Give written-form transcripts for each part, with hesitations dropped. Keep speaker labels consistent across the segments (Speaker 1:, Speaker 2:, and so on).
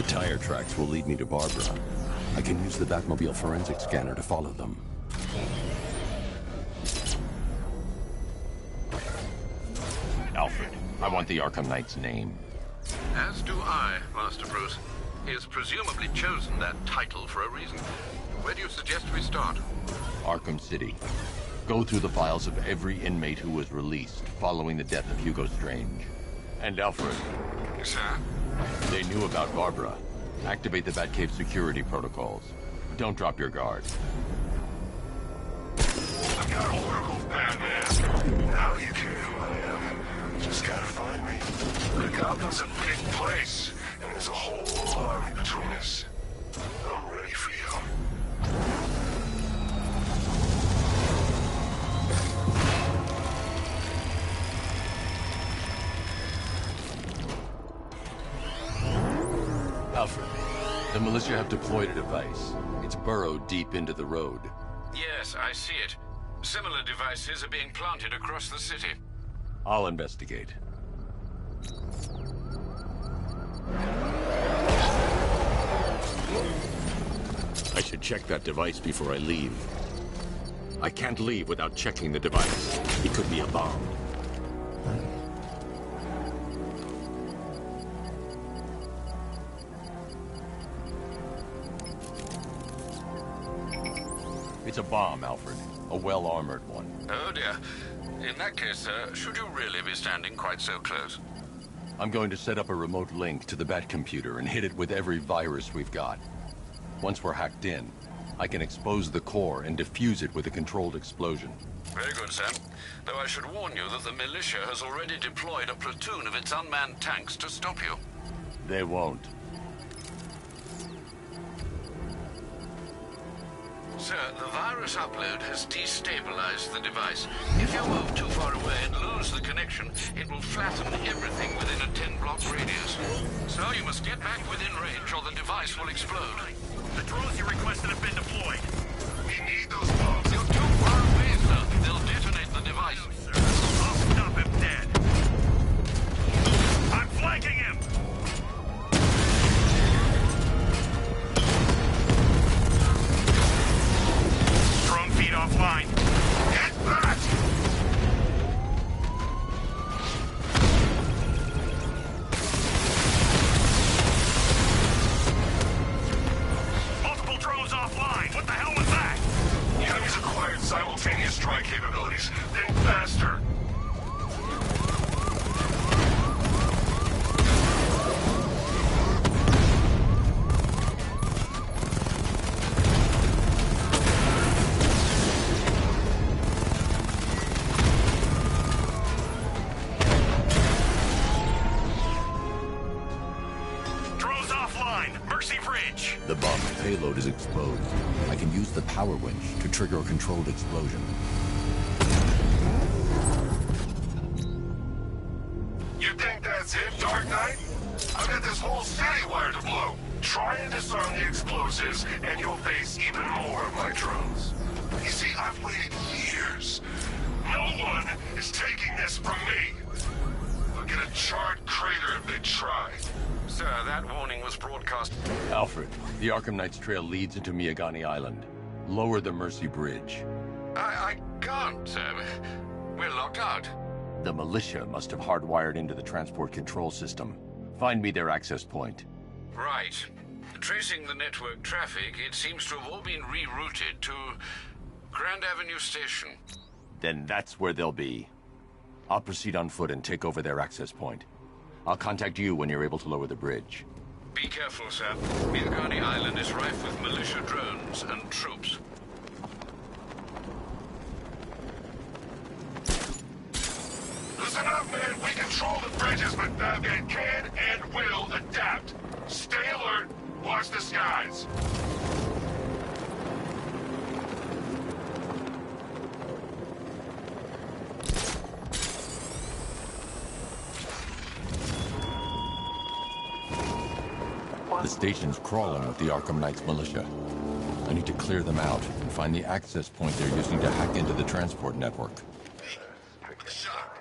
Speaker 1: tire tracks will lead me to Barbara. I can use the Batmobile forensic scanner to follow them. Alfred, I want the Arkham Knight's name.
Speaker 2: As do I, Master Bruce. He has presumably chosen that title for a reason. Where do you suggest we start?
Speaker 1: Arkham City. Go through the files of every inmate who was released following the death of Hugo Strange. And Alfred.
Speaker 2: Sir?
Speaker 1: They knew about Barbara. Activate the Batcave security protocols. Don't drop your guard.
Speaker 3: I got Oracle's Batman. Now you care who I am. Just gotta find me. The Gotham's a big place, and there's a whole army between us. I'm ready for you.
Speaker 1: Alfred, the militia have deployed a device. It's burrowed deep into the road.
Speaker 2: Yes, I see it. Similar devices are being planted across the city.
Speaker 1: I'll investigate. I should check that device before I leave. I can't leave without checking the device. It could be a bomb. It's a bomb, Alfred. A well-armored one.
Speaker 2: Oh dear. In that case, sir, should you really be standing quite so close?
Speaker 1: I'm going to set up a remote link to the Bat computer and hit it with every virus we've got. Once we're hacked in, I can expose the core and defuse it with a controlled explosion.
Speaker 2: Very good, sir. Though I should warn you that the militia has already deployed a platoon of its unmanned tanks to stop you.
Speaker 1: They won't.
Speaker 2: Sir, the virus upload has destabilized the device. If you move too far away and lose the connection, it will flatten everything within a 10-block radius. So you must get back within range or the device will explode.
Speaker 4: The drones you requested have been deployed.
Speaker 3: We need those bombs.
Speaker 2: You're too far away, sir. They'll detonate the device.
Speaker 4: No, sir. I'll stop him dead. I'm flanking him! Drone feed offline.
Speaker 3: Get back!
Speaker 4: Multiple drones offline. What the hell was that?
Speaker 3: The enemy's acquired simultaneous strike capabilities. Then faster.
Speaker 4: Drones offline. Mercy Bridge.
Speaker 1: The bomb's payload is exposed. I can use the power winch to trigger a controlled explosion.
Speaker 3: You think that's it, Dark Knight? I've got this whole city wired to blow. Try and disarm the explosives, and you'll face even more of my drones. You see, I've waited years. No one is taking this from me. They'll get a charred crater if they try.
Speaker 2: Sir, that warning was broadcast.
Speaker 1: Alfred, the Arkham Knight's trail leads into Miagani Island. Lower the Mercy Bridge.
Speaker 2: I can't, sir. We're locked out.
Speaker 1: The militia must have hardwired into the transport control system. Find me their access point.
Speaker 2: Right. Tracing the network traffic, it seems to have all been rerouted to Grand Avenue Station.
Speaker 1: Then that's where they'll be. I'll proceed on foot and take over their access point. I'll contact you when you're able to lower the bridge.
Speaker 2: Be careful, sir. Miagani Island is rife with militia drones and troops.
Speaker 3: Listen up, man. We control the bridges, but Batman can and will adapt. Stay alert. Watch the skies.
Speaker 1: The station's crawling with the Arkham Knight's militia. I need to clear them out and find the access point they're using to hack into the transport network.
Speaker 5: Shot.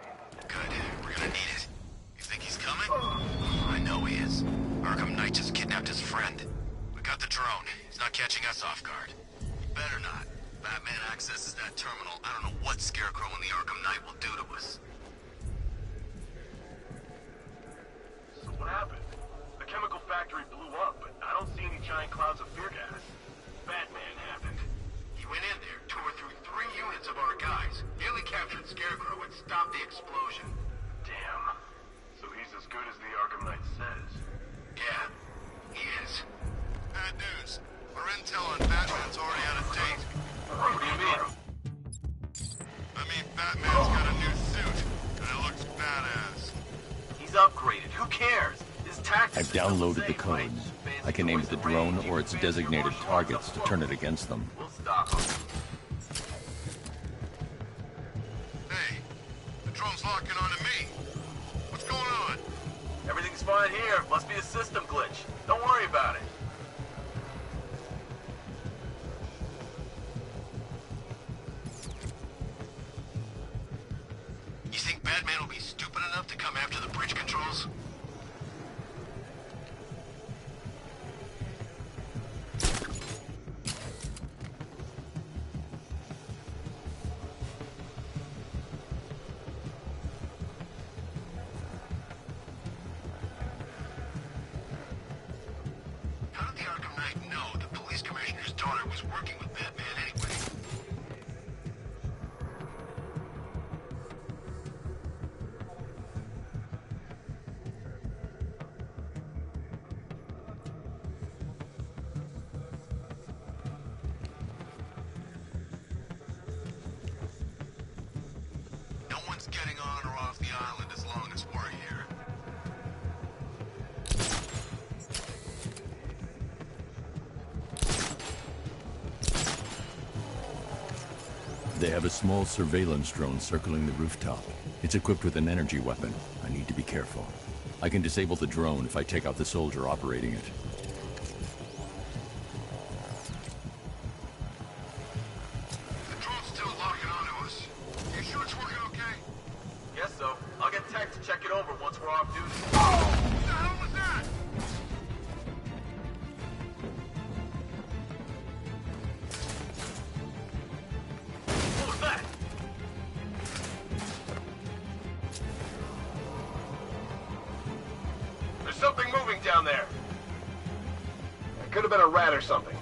Speaker 5: Good. We're gonna need it. You think he's coming? I know he is. Arkham Knight just kidnapped his friend. We got the drone. He's not catching us off guard. He better not. Batman accesses that terminal. I don't know what Scarecrow and the Arkham Knight will do to us.
Speaker 3: So what happened? The chemical factory blew up, but I don't see any giant clouds of fear gas. Batman happened.
Speaker 5: He went in there, tore through 3 units of our guys, nearly captured Scarecrow and stopped the explosion.
Speaker 3: Damn. So he's as good as the Arkham Knight says.
Speaker 5: Yeah, he is.
Speaker 6: Bad news. Our intel on Batman's already out of date.
Speaker 3: What do you mean?
Speaker 6: I mean, Batman's got a new suit, and it looks badass.
Speaker 3: He's upgraded. Who cares? His tactics
Speaker 1: I've downloaded the codes. I can aim at the drone or its designated targets to turn it against them.
Speaker 3: We'll stop him.
Speaker 6: Hey, the drone's locking onto me. What's going on?
Speaker 3: Everything's fine here. Must be a system glitch. Don't worry about it.
Speaker 5: You think Batman will be stupid enough to come after the bridge controls? How did the Arkham Knight know the police commissioner's daughter was working with Batman anyway? No one's getting on or off the island as long as we're here.
Speaker 1: They have a small surveillance drone circling the rooftop. It's equipped with an energy weapon. I need to be careful. I can disable the drone if I take out the soldier operating it.
Speaker 6: The drone's still locking onto us. You sure it's working okay?
Speaker 3: Guess so. I'll get tech to check it over once we're off duty.
Speaker 6: What the hell was that?
Speaker 3: What was that? There's something moving down there. It could have been a rat or something.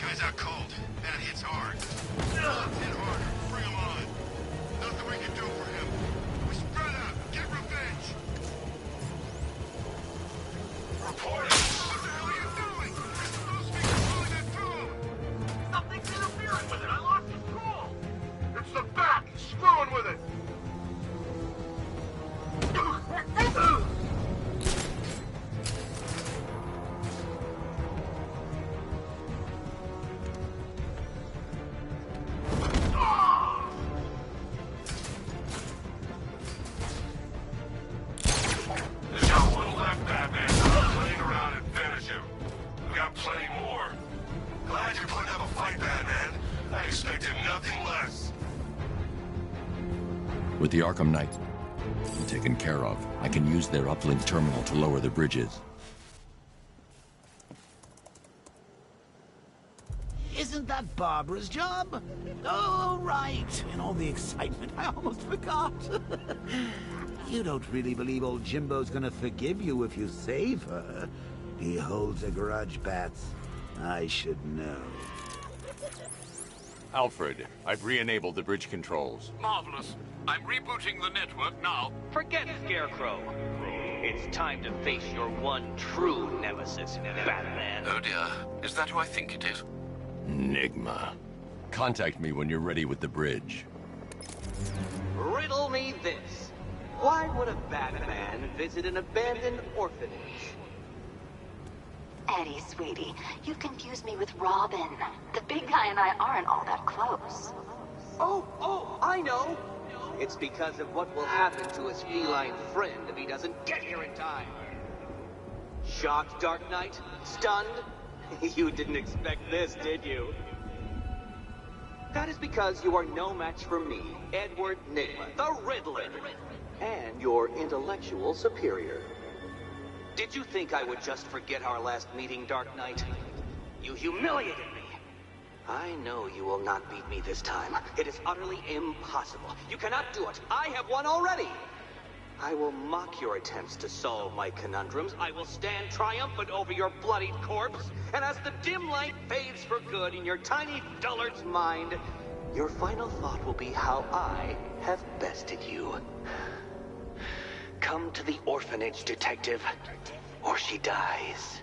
Speaker 6: Guy's out cold. That hits hard. Let's hit harder. Bring him on. Nothing we can do for him. We spread out. Get revenge.
Speaker 3: Reporting.
Speaker 6: What the hell are you doing? You're supposed to be controlling that drone.
Speaker 3: Something's interfering with it. I lost control. It's the back. Screwing with it. There's not one left, Batman. Stop playing around and finish him. We got plenty more. Glad you're putting up a fight, Batman. I expected nothing less.
Speaker 1: With the Arkham Knight taken care of, I can use their uplink terminal to lower the bridges.
Speaker 7: Isn't that Barbara's job? Oh, right. In all the excitement, I almost forgot. You don't really believe old Jimbo's gonna forgive you if you save her. He holds a grudge, Bats. I should know.
Speaker 1: Alfred, I've re-enabled the bridge controls.
Speaker 2: Marvelous. I'm rebooting the network now.
Speaker 8: Forget Scarecrow. It's time to face your one true nemesis, Batman.
Speaker 2: Oh dear. Is that who I think it is?
Speaker 1: Enigma. Contact me when you're ready with the bridge.
Speaker 8: Riddle me this. Why would a Batman visit an abandoned orphanage?
Speaker 9: Eddie, sweetie, you confused me with Robin. The big guy and I aren't all that close.
Speaker 8: Oh, I know. It's because of what will happen to his feline friend if he doesn't get here in time. Shocked, Dark Knight? Stunned? You didn't expect this, did you? That is because you are no match for me, Edward Nigma, the Riddler, and your intellectual superior. Did you think I would just forget our last meeting, Dark Knight? You humiliated me. I know you will not beat me this time. It is utterly impossible. You cannot do it. I have won already. I will mock your attempts to solve my conundrums. I will stand triumphant over your bloodied corpse. And as the dim light fades for good in your tiny dullard's mind, your final thought will be how I have bested you. Come to the orphanage, detective, or she dies.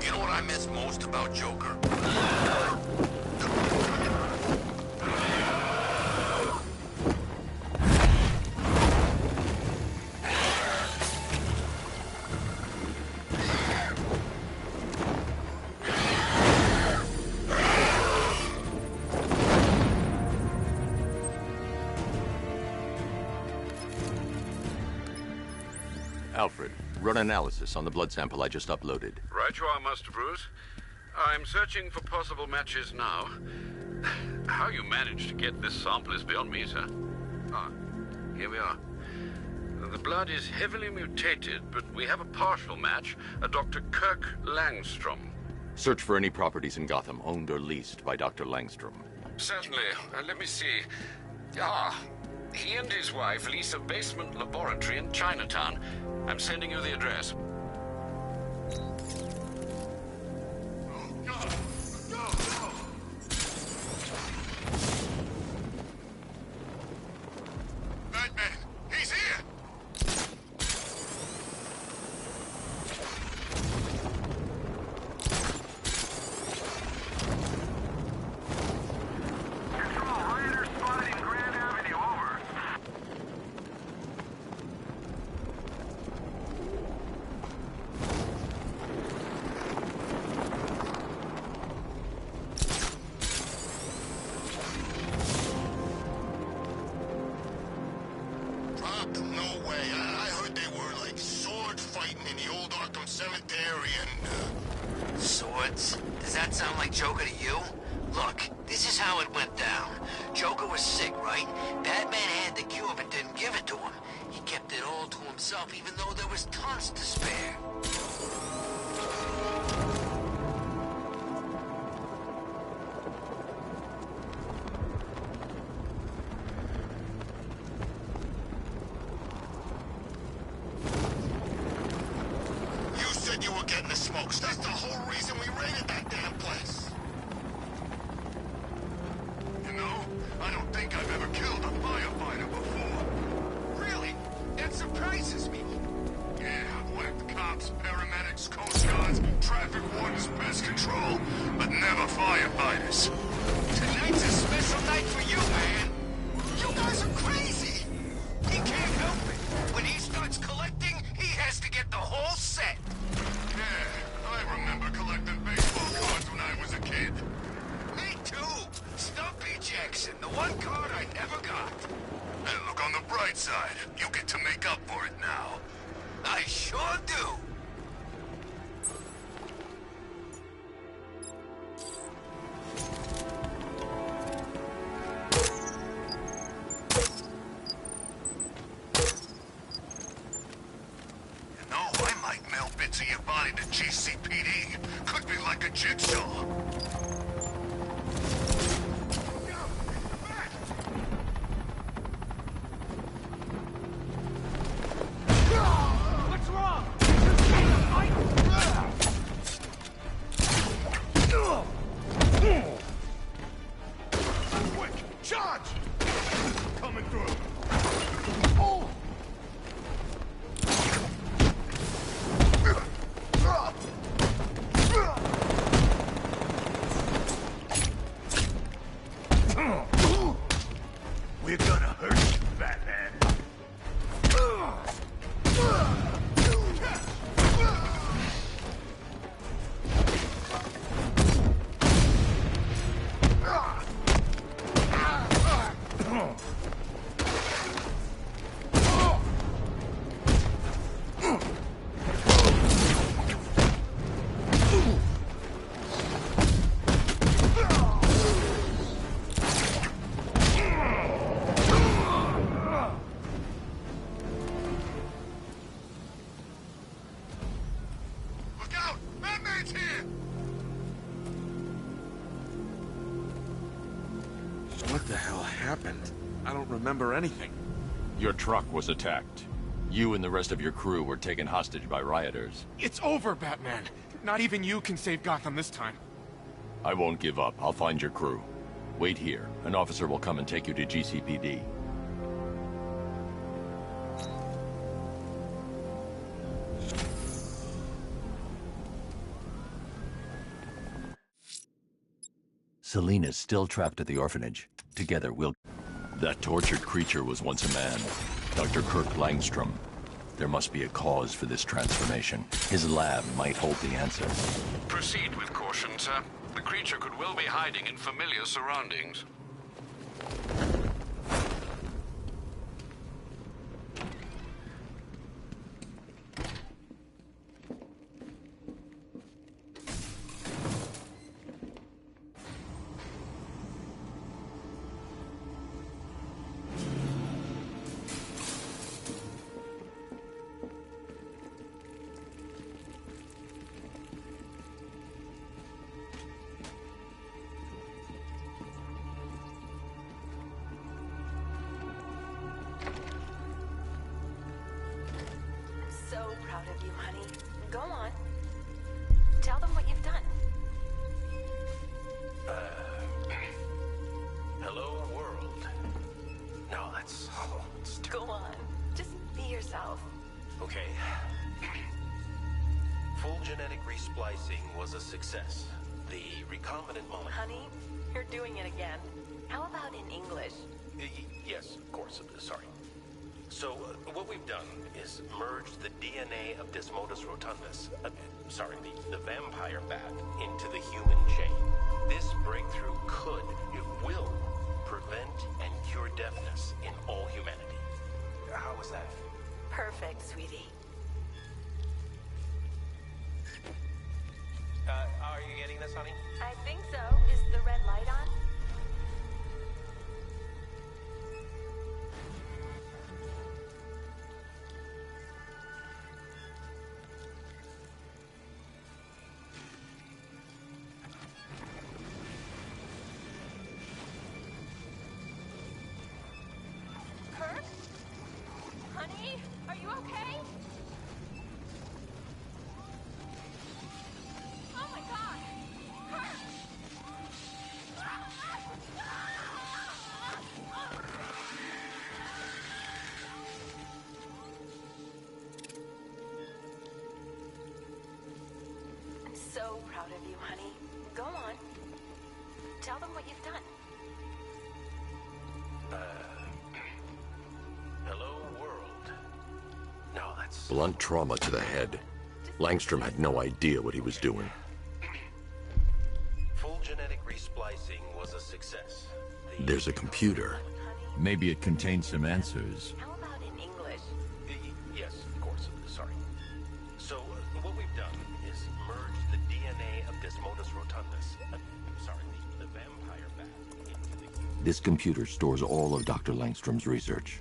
Speaker 5: You know what I miss most about Joker?
Speaker 1: Alfred, run analysis on the blood sample I just uploaded.
Speaker 2: Right you are, Master Bruce. I'm searching for possible matches now. How you managed to get this sample is beyond me, sir. Ah, here we are. The blood is heavily mutated, but we have a partial match, a Dr. Kirk Langstrom.
Speaker 1: Search for any properties in Gotham owned or leased by Dr. Langstrom.
Speaker 2: Certainly. Let me see. Ah, he and his wife lease a basement laboratory in Chinatown. I'm sending you the address.
Speaker 3: Batman, he's here!
Speaker 6: Control, rioters spotted in Grand Avenue, over.
Speaker 3: Robbed them? No way. I heard they were, like, sword fighting in the old Arkham Cemetery and,
Speaker 5: Swords? Does that sound like Joker to you? Look, this is how it went down. Joker was sick, right? Batman had the cure but didn't give it to him. He kept it all to himself even though there was tons to spare.
Speaker 3: You said you were getting the smokes. That's the whole reason we raided that damn place. You know, I don't think I've ever killed a firefighter before. Really? That surprises me. Yeah, I've whacked cops, paramedics, coast guards, traffic wardens, pest control, but never firefighters. Tonight's a special night for you, man. You guys are crazy. He can't help it. When he starts collecting, he has to get the whole set. Yeah, I remember collecting baseball cards when I was a kid. Me too. Stumpy Jackson, the one card I never got. And look on the bright side. You get to make up for it now.
Speaker 5: I sure do.
Speaker 3: You know, I might mail bits of your body to GCPD. Could be like a jigsaw.
Speaker 7: What's wrong?
Speaker 10: What the hell happened? I don't remember anything.
Speaker 1: Your truck was attacked. You and the rest of your crew were taken hostage by rioters.
Speaker 10: It's over, Batman. Not even you can save Gotham this time.
Speaker 1: I won't give up. I'll find your crew. Wait here. An officer will come and take you to GCPD. Selena's still trapped at the orphanage. Together, we'll... That tortured creature was once a man. Dr. Kirk Langstrom. There must be a cause for this transformation. His lab might hold the answer.
Speaker 2: Proceed with caution, sir. The creature could well be hiding in familiar surroundings.
Speaker 11: So proud of you, honey. Go on. Tell them what you've done.
Speaker 6: Hello, world. No, that's... Oh, it's
Speaker 11: Go on. Just be yourself.
Speaker 6: okay. Full genetic resplicing was a success. The recombinant molecule...
Speaker 11: Honey, you're doing it again. How about in English?
Speaker 6: Yes, of course. Sorry. So, what we've done is merged the DNA of Desmodus rotundus, the vampire bat, into the human chain. This breakthrough it will, prevent and cure deafness in all humanity. How was that?
Speaker 11: Perfect, sweetie.
Speaker 6: Are you getting this, honey?
Speaker 11: I think so. Is the red light on? Kirk? Honey, are you okay? Oh my god! Kirk! I'm so proud of you, honey. Go on. Tell them what you've done.
Speaker 6: Hello, world. No, that's...
Speaker 1: Blunt trauma to the head. Langstrom had no idea what he was doing.
Speaker 6: Full genetic resplicing was a success.
Speaker 1: There's a computer. Maybe it contains some answers.
Speaker 11: How about in English?
Speaker 6: Yes, of course. Sorry. So, what we've done is merged the DNA of Desmodus rotundus, the vampire bat, into the...
Speaker 1: This computer stores all of Dr. Langstrom's research.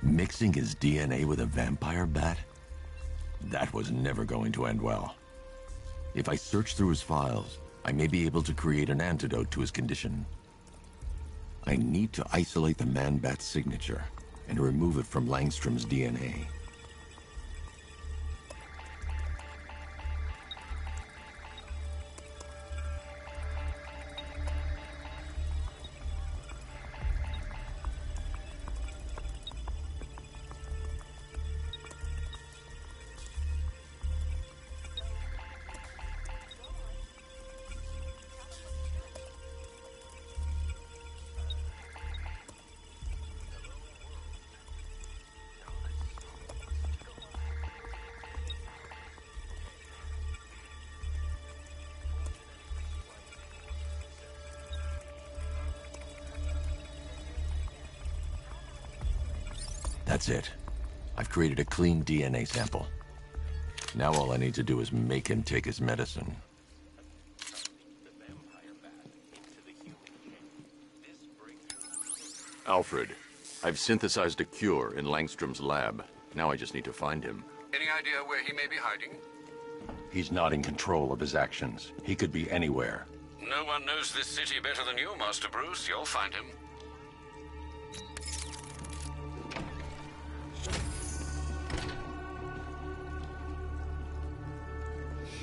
Speaker 1: Mixing his DNA with a vampire bat? That was never going to end well. If I search through his files, I may be able to create an antidote to his condition. I need to isolate the man-bat's signature and remove it from Langstrom's DNA. That's it. I've created a clean DNA sample. Now all I need to do is make him take his medicine. Alfred, I've synthesized a cure in Langstrom's lab. Now I just need to find him.
Speaker 2: Any idea where he may be hiding?
Speaker 1: He's not in control of his actions. He could be anywhere.
Speaker 2: No one knows this city better than you, Master Bruce. You'll find him.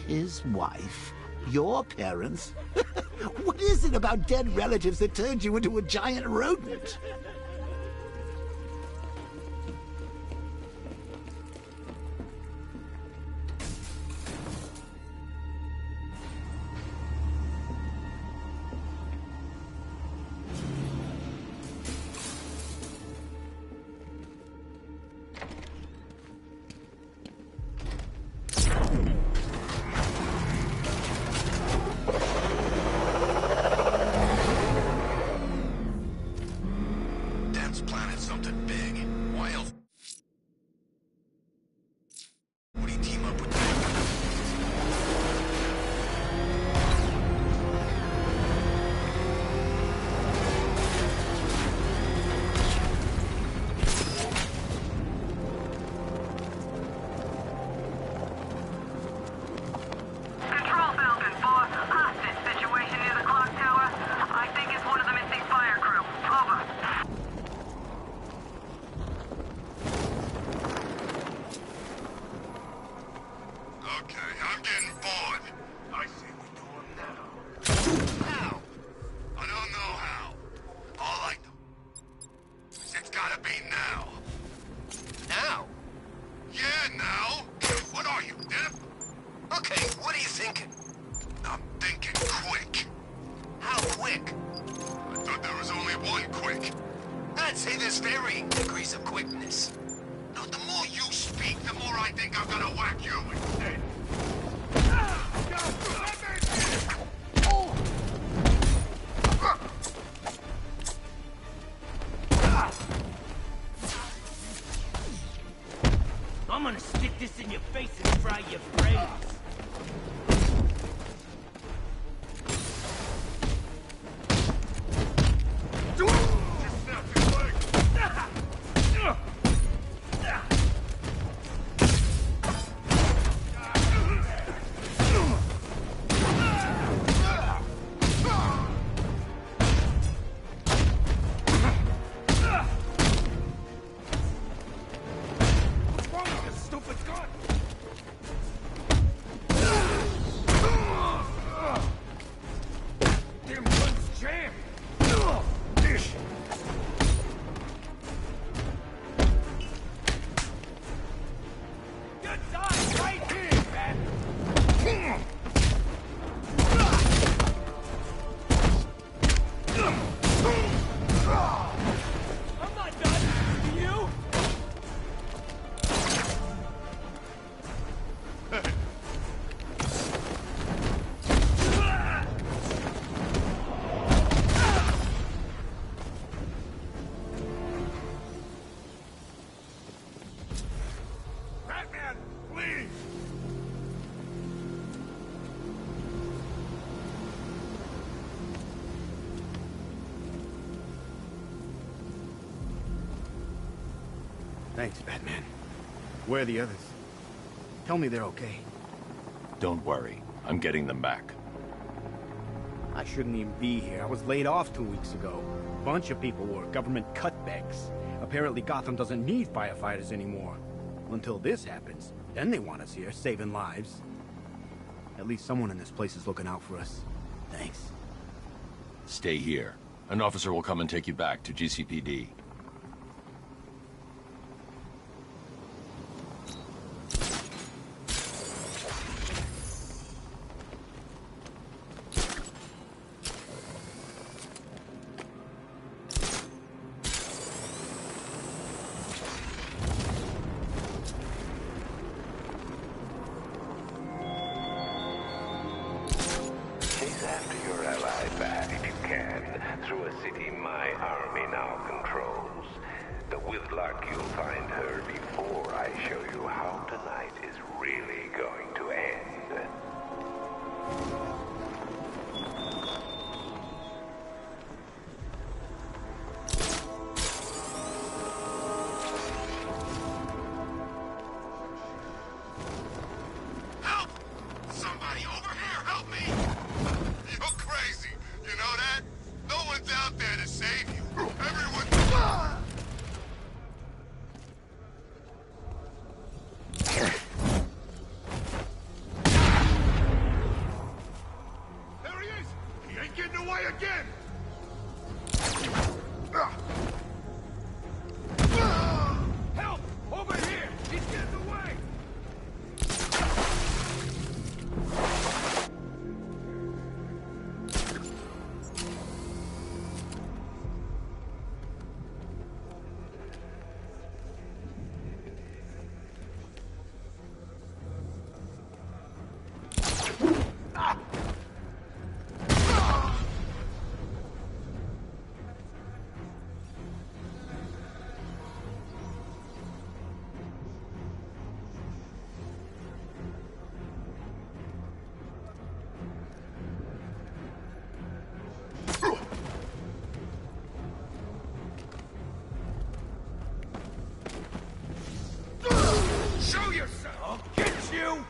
Speaker 7: His wife? Your parents? What is it about dead relatives that turned you into a giant rodent?
Speaker 12: I'm gonna stick this in your face and fry your brains.
Speaker 13: Thanks, Batman. Where are the others? Tell me they're okay.
Speaker 1: Don't worry. I'm getting them back.
Speaker 13: I shouldn't even be here. I was laid off 2 weeks ago. A bunch of people were government cutbacks. Apparently Gotham doesn't need firefighters anymore. Until this happens. Then they want us here, saving lives. At least someone in this place is looking out for us. Thanks.
Speaker 1: Stay here. An officer will come and take you back to GCPD.
Speaker 13: you!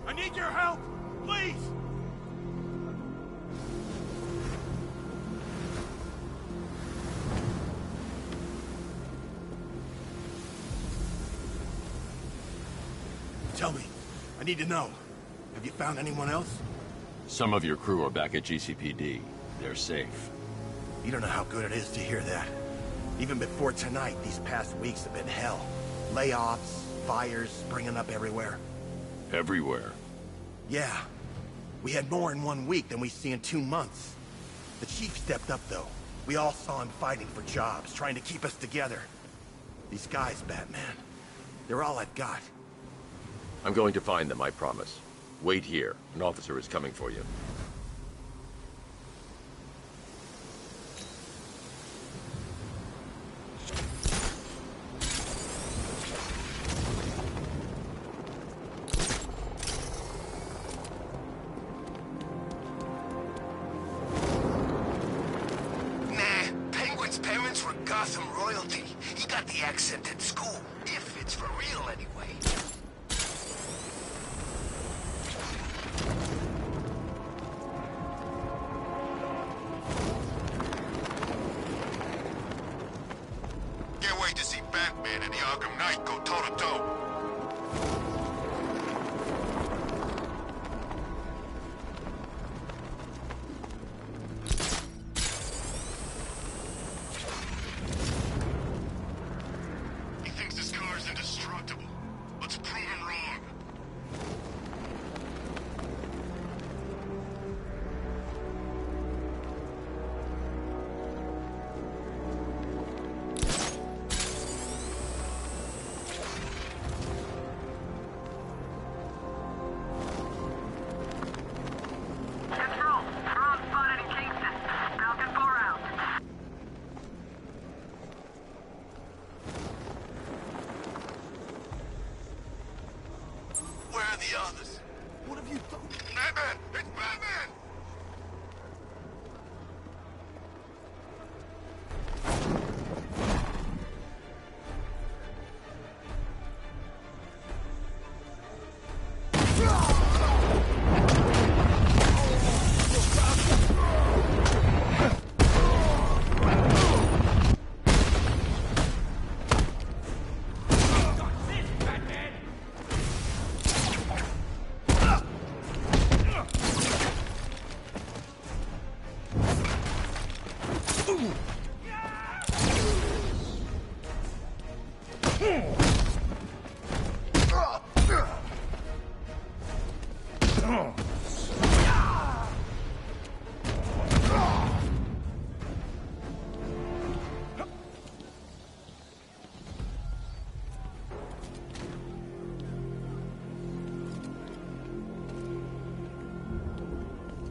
Speaker 13: I need your help! Please!
Speaker 14: Tell me. I need to know. Have you found anyone else?
Speaker 1: Some of your crew are back at GCPD. They're safe.
Speaker 14: You don't know how good it is to hear that. Even before tonight, these past weeks have been hell. Layoffs, fires springing up everywhere.
Speaker 1: Everywhere?
Speaker 14: Yeah. We had more in 1 week than we see in 2 months. The chief stepped up, though. We all saw him fighting for jobs, trying to keep us together. These guys, Batman, they're all I've got.
Speaker 1: I'm going to find them, I promise. Wait here. An officer is coming for you.
Speaker 5: Gotham royalty. He got the accent at school. If it's for real, anyway.
Speaker 3: Can't wait to see Batman and the Arkham Knight go toe-to-toe.
Speaker 5: The others.
Speaker 14: What have you done?
Speaker 3: Batman! It's Batman!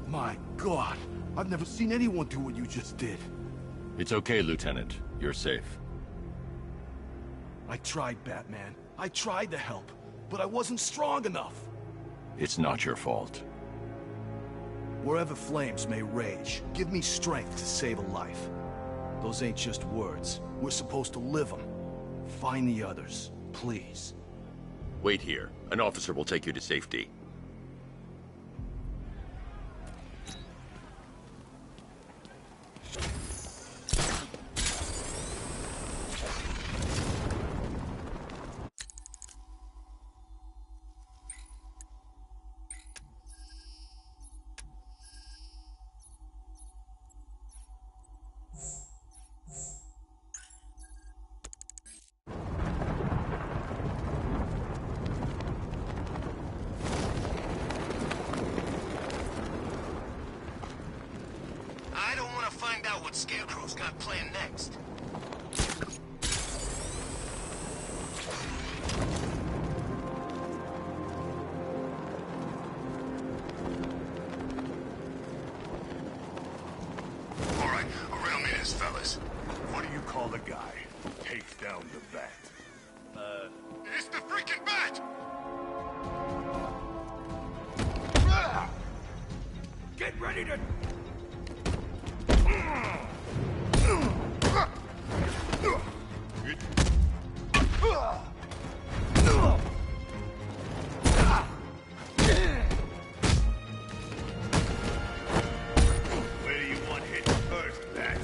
Speaker 14: My God, I've never seen anyone do what you just did.
Speaker 1: It's okay, Lieutenant. You're safe.
Speaker 14: I tried, Batman. I tried to help, but I wasn't strong enough.
Speaker 1: It's not your fault.
Speaker 14: Wherever flames may rage, give me strength to save a life. Those ain't just words. We're supposed to live them. Find the others, please.
Speaker 1: Wait here. An officer will take you to safety.
Speaker 5: Find out what Scarecrow's got planned next.
Speaker 3: All right, riddle me this, fellas.
Speaker 14: What do you call the guy who takes down the Bat?
Speaker 3: It's the freaking Bat!
Speaker 12: Get ready to...
Speaker 3: Where do you want hit first, Bat?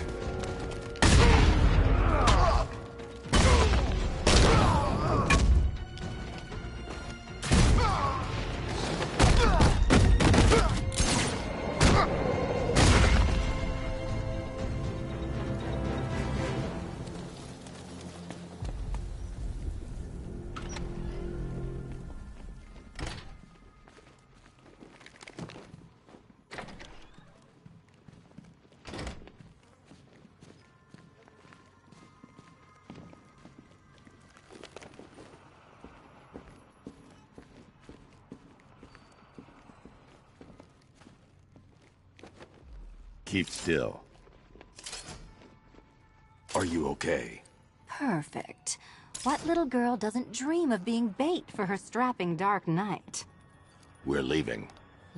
Speaker 1: Keep still. Are you okay?
Speaker 15: Perfect. What little girl doesn't dream of being bait for her strapping Dark Knight?
Speaker 1: We're leaving.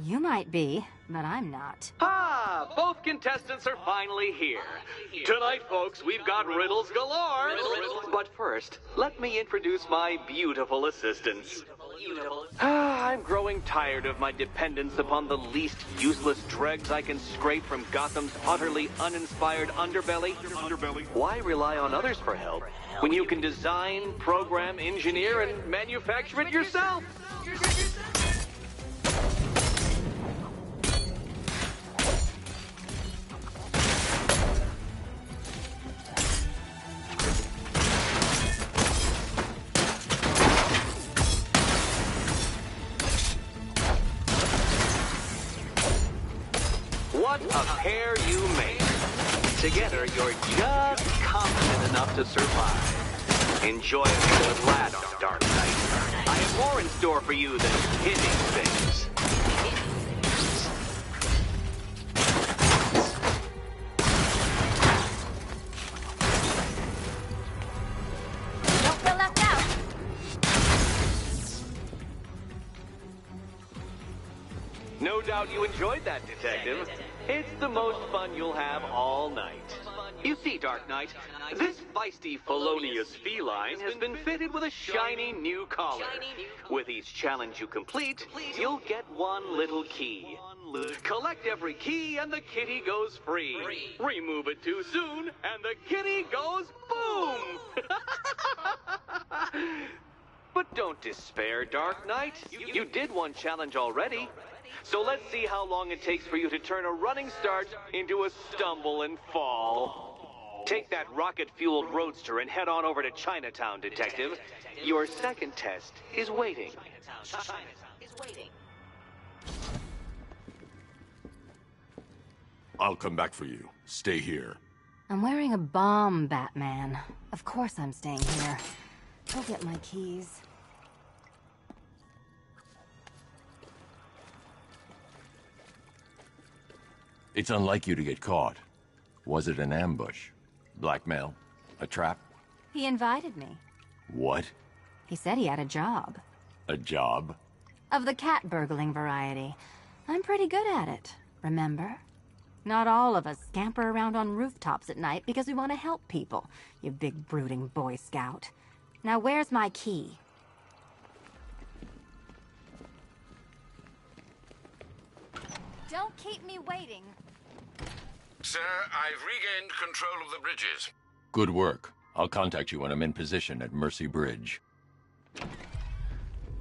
Speaker 15: You might be, but I'm not.
Speaker 8: Ah, both contestants are finally here. Tonight, folks, we've got riddles galore. But first, let me introduce my beautiful assistants. I'm growing tired of my dependence upon the least useless dregs I can scrape from Gotham's utterly uninspired underbelly. Why rely on others for help when you can design, program, engineer, and manufacture it yourself? What a pair you make. Together, you're just competent enough to survive. Enjoy a good laugh, Dark Knight. I have more in store for you than hitting things.
Speaker 15: Don't feel left out.
Speaker 8: No doubt you enjoyed that, Detective. It's the most fun you'll have all night. You see, Dark Knight, this feisty, felonious feline has been fitted with a shiny new collar. With each challenge you complete, you'll get one little key. Collect every key and the kitty goes free. Remove it too soon and the kitty goes boom! But don't despair, Dark Knight. You did one challenge already. So let's see how long it takes for you to turn a running start into a stumble and fall. Take that rocket-fueled roadster and head on over to Chinatown, Detective. Your second test is waiting.
Speaker 1: I'll come back for you. Stay here.
Speaker 15: I'm wearing a bomb, Batman. Of course I'm staying here. Go get my keys.
Speaker 1: It's unlike you to get caught. Was it an ambush? Blackmail? A trap?
Speaker 15: He invited me.
Speaker 1: What?
Speaker 15: He said he had a job.
Speaker 1: A job?
Speaker 15: Of the cat burgling variety. I'm pretty good at it, remember? Not all of us scamper around on rooftops at night because we want to help people, you big brooding Boy Scout. Now where's my key? Don't keep me waiting.
Speaker 2: Sir, I've regained control of the bridges.
Speaker 1: Good work. I'll contact you when I'm in position at Mercy Bridge.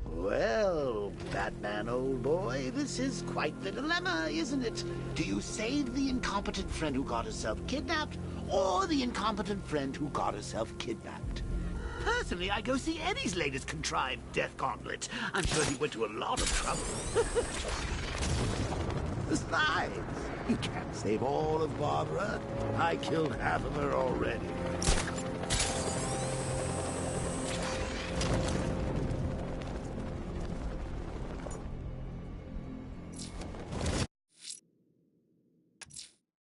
Speaker 7: Well, Batman, old boy, this is quite the dilemma, isn't it? Do you save the incompetent friend who got herself kidnapped, or the incompetent friend who got herself kidnapped? Personally, I go see Eddie's latest contrived death gauntlet. I'm sure he went to a lot of trouble. Besides, you can't save all of Barbara. I killed half of her already.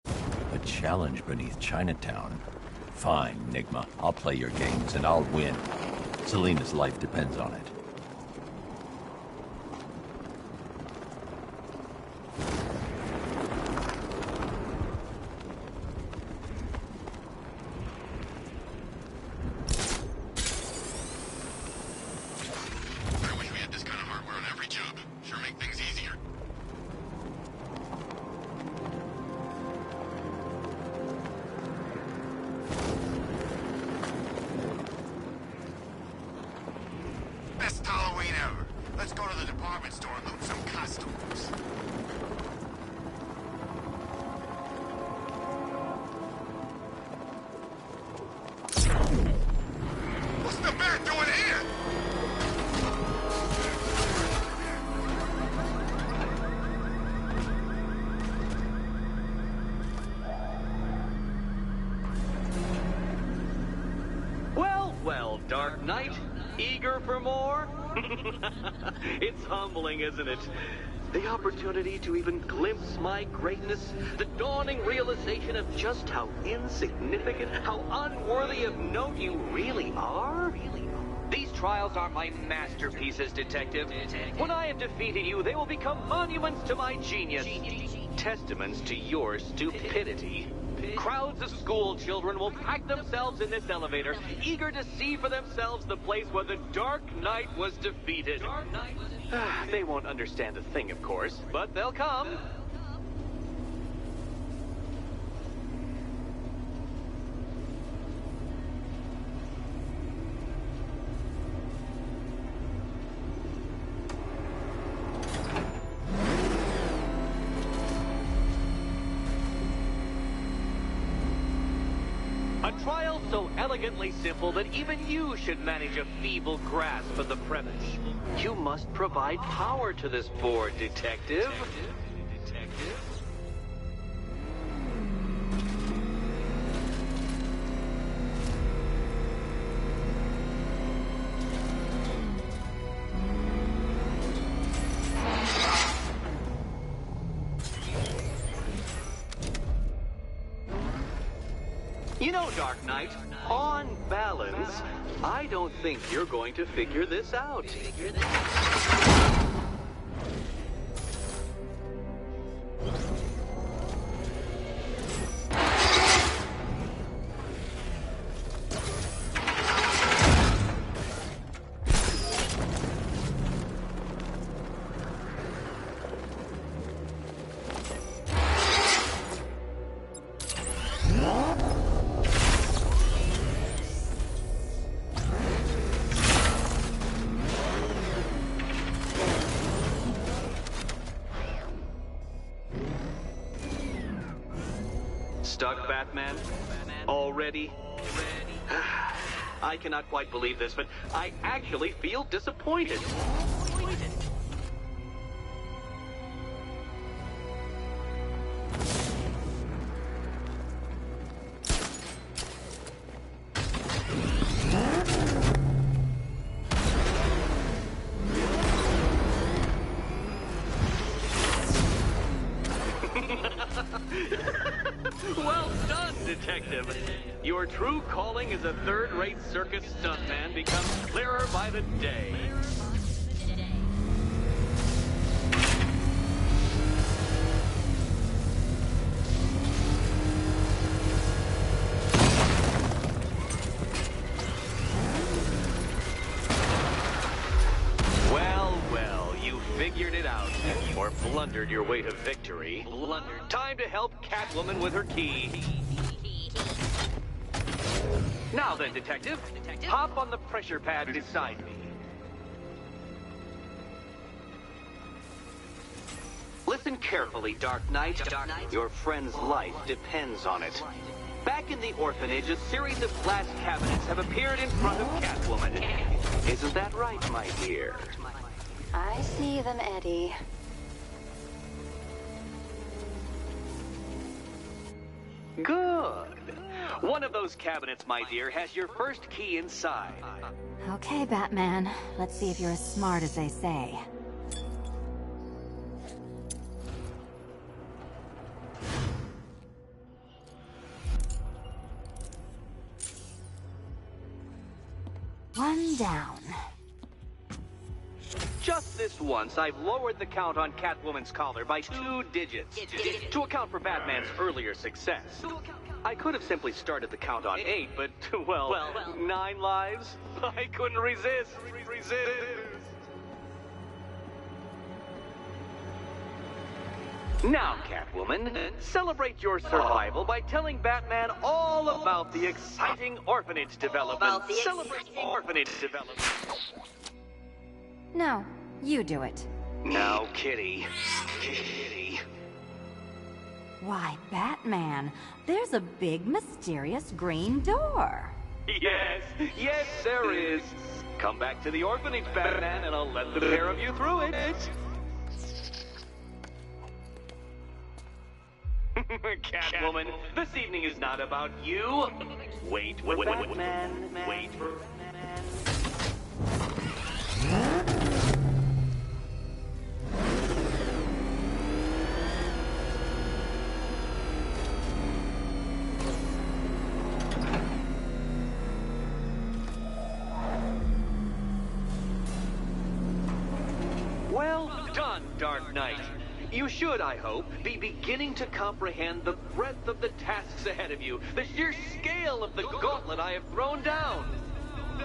Speaker 1: A challenge beneath Chinatown. Fine, Nigma. I'll play your games and I'll win. Selena's life depends on it.
Speaker 8: Eager for more? It's humbling, isn't it? The opportunity to even glimpse my greatness, the dawning realization of just how insignificant, how unworthy of note you really are. These trials are my masterpieces, Detective. When I have defeated you, they will become monuments to my genius, testaments to your stupidity. Crowds of school children will pack themselves in this elevator, eager to see for themselves the place where the Dark Knight was defeated. They won't understand a thing, of course, but they'll come. A trial so elegantly simple that even you should manage a feeble grasp of the premise. You must provide power to this board, Detective. You know, Dark Knight, on balance, I don't think you're going to figure this out. Stuck, Batman? Already? I cannot quite believe this, but I actually feel disappointed. Well done, Detective. Your true calling as a third-rate circus stuntman becomes clearer by the day. Well, you figured it out. Or blundered your way to victory. Time to help Catwoman with her key. Now then, Detective, hop on the pressure pad beside me. Listen carefully, Dark Knight. Your friend's life depends on it. Back in the orphanage, a series of glass cabinets have appeared in front of Catwoman. Isn't that right, my dear?
Speaker 9: I see them, Eddie.
Speaker 8: Good. One of those cabinets, my dear, has your first key inside.
Speaker 15: Okay, Batman. Let's see if you're as smart as they say. One down.
Speaker 8: Just this once, I've lowered the count on Catwoman's collar by 2 digits to account for Batman's earlier success. I could have simply started the count on 8, but, well, 9 lives? I couldn't resist. Now, Catwoman, celebrate your survival by telling Batman all about the exciting orphanage development. Celebrating orphanage development.
Speaker 15: No, you do it.
Speaker 8: Now, Kitty. Kitty.
Speaker 15: Why, Batman, there's a big, mysterious green door.
Speaker 8: Yes, there is. Come back to the orphanage, Batman, and I'll let the pair of you through it. Catwoman, this evening is not about you. Wait, Batman. Wait for Batman. Dark Knight. You should, I hope, be beginning to comprehend the breadth of the tasks ahead of you, the sheer scale of the gauntlet I have thrown down.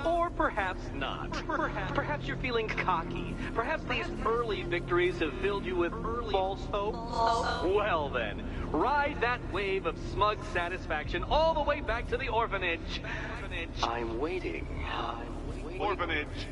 Speaker 8: Or perhaps not. Perhaps you're feeling cocky. Perhaps these early victories have filled you with false hope. Well then, ride that wave of smug satisfaction all the way back to the orphanage. I'm waiting.
Speaker 3: Orphanage.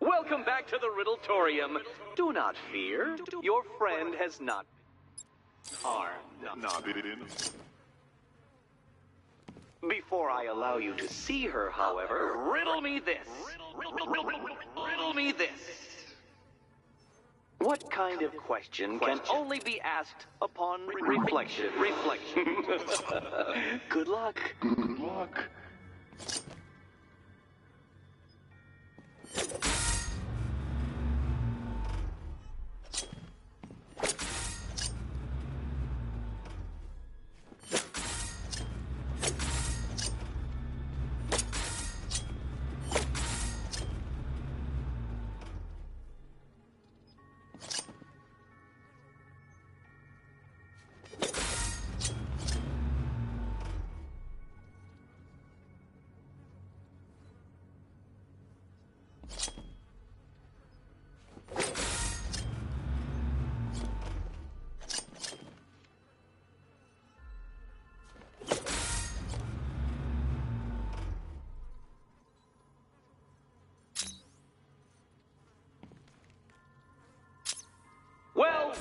Speaker 8: Welcome back to the Riddletorium. Do not fear. Your friend has not harmed. Before I allow you to see her, however, riddle me this. Riddle me this. What kind of question can only be asked upon reflection? Good luck. Good luck.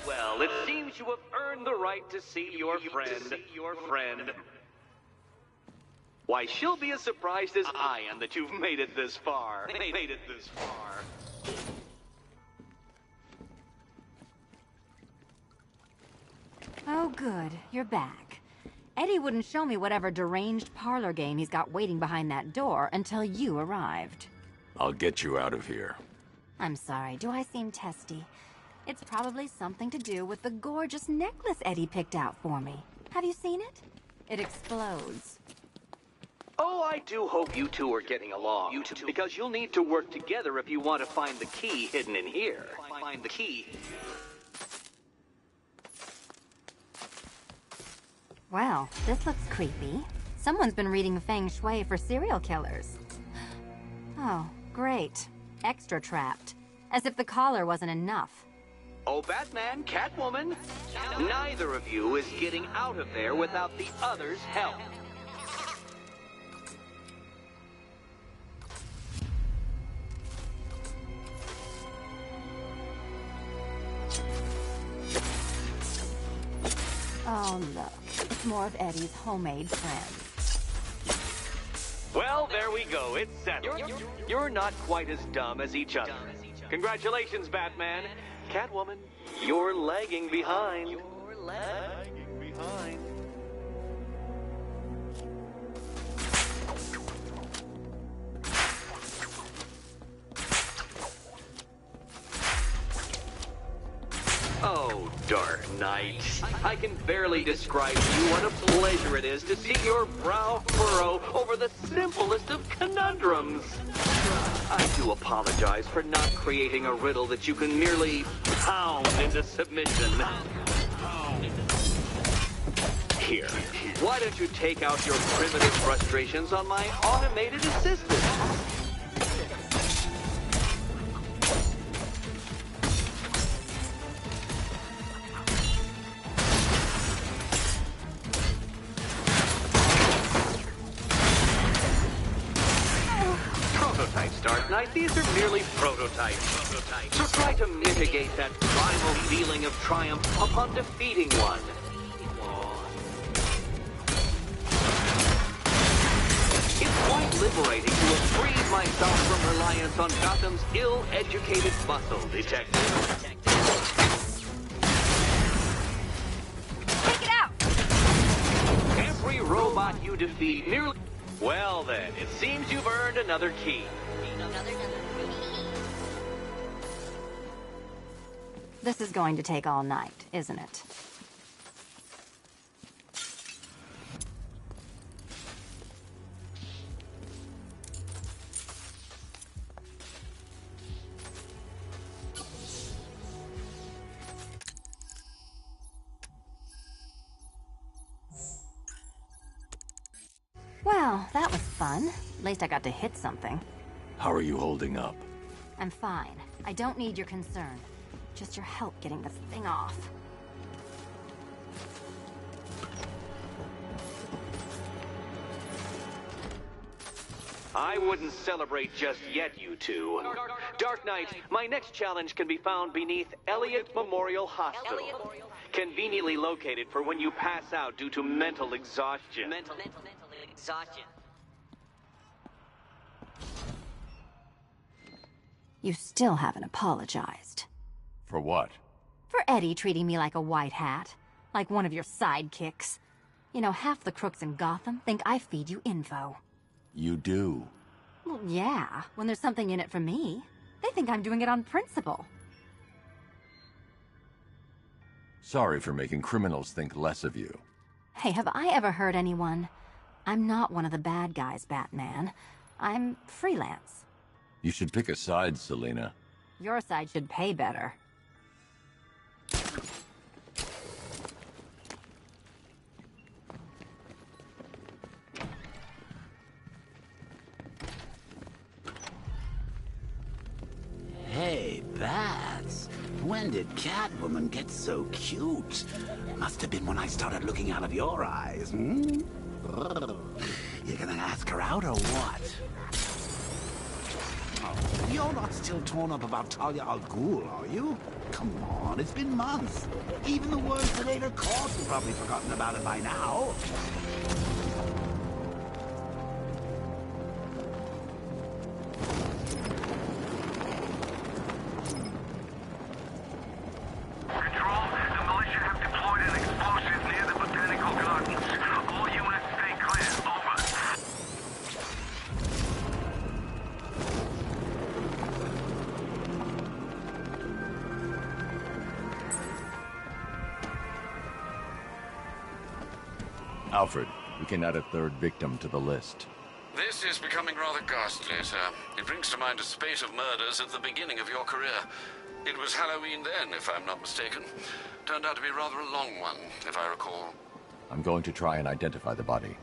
Speaker 8: Well, it seems you have earned the right to see your friend. Why, she'll be as surprised as I am that you've made it this far.
Speaker 15: Oh, good. You're back. Eddie wouldn't show me whatever deranged parlor game he's got waiting behind that door until you arrived.
Speaker 1: I'll get you out of here.
Speaker 15: I'm sorry. Do I seem testy? It's probably something to do with the gorgeous necklace Eddie picked out for me. Have you seen it? It explodes.
Speaker 8: Oh, I do hope you two are getting along. Because you'll need to work together if you want to find the key hidden in here. Find the key.
Speaker 15: Well, this looks creepy. Someone's been reading Feng Shui for serial killers. Oh, great. Extra trapped. As if the collar wasn't enough.
Speaker 8: Oh, Batman, Catwoman, neither of you is getting out of there without the other's help.
Speaker 15: Oh, look. It's more of Eddie's homemade friends.
Speaker 8: Well, there we go. It's settled. You're not quite as dumb as each other. Congratulations, Batman. Catwoman, you're lagging behind. Oh, Dark Knight. I can barely describe to you what a pleasure it is to see your brow furrow over the simplest of conundrums. I do apologize for not creating a riddle that you can merely pound into submission. Here, why don't you take out your primitive frustrations on my automated assistant? Prototypes, Dark Knight. These are merely prototypes. So try to mitigate that primal feeling of triumph upon defeating one. It's quite liberating to have freed myself from reliance on Gotham's ill-educated muscle detective.
Speaker 15: Take it out!
Speaker 8: Every robot you defeat nearly... Well then, it seems you've earned another key.
Speaker 15: This is going to take all night, isn't it? Well, that was fun. At least I got to hit something.
Speaker 1: How are you holding up?
Speaker 15: I'm fine. I don't need your concern. Just your help getting this thing off.
Speaker 8: I wouldn't celebrate just yet, you two. Dark Knight, my next challenge can be found beneath Elliott Memorial Hospital. Conveniently located for when you pass out due to mental exhaustion.
Speaker 5: Mental exhaustion.
Speaker 15: You still haven't apologized.
Speaker 1: For what?
Speaker 15: For Eddie treating me like a white hat. Like one of your sidekicks. You know, half the crooks in Gotham think I feed you info.
Speaker 1: You do.
Speaker 15: Well, yeah, when there's something in it for me. They think I'm doing it on principle.
Speaker 1: Sorry for making criminals think less of you.
Speaker 15: Hey, have I ever hurt anyone? I'm not one of the bad guys, Batman. I'm freelance.
Speaker 1: You should pick a side, Selina.
Speaker 15: Your side should pay better.
Speaker 7: Hey, Bats. When did Catwoman get so cute? Must have been when I started looking out of your eyes, hmm? You gonna ask her out or what? Oh, you're not still torn up about Talia al Ghul, are you? Come on, it's been months. Even the words that ate her corpse have probably forgotten about it by now.
Speaker 1: Alfred, we can add a third victim to the list.
Speaker 2: This is becoming rather ghastly, sir. It brings to mind a spate of murders at the beginning of your career. It was Halloween then, if I'm not mistaken. Turned out to be rather a long one, if I recall.
Speaker 1: I'm going to try and identify the body.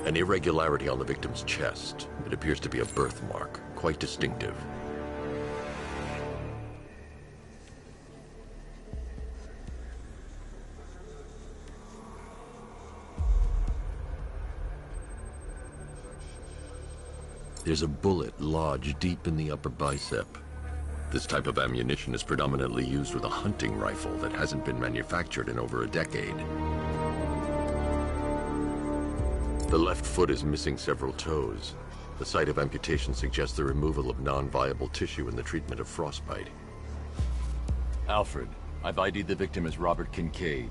Speaker 1: An irregularity on the victim's chest. It appears to be a birthmark, quite distinctive. There's a bullet lodged deep in the upper bicep. This type of ammunition is predominantly used with a hunting rifle that hasn't been manufactured in over a decade. The left foot is missing several toes. The site of amputation suggests the removal of non-viable tissue in the treatment of frostbite. Alfred, I've ID'd the victim as Robert Kincaid.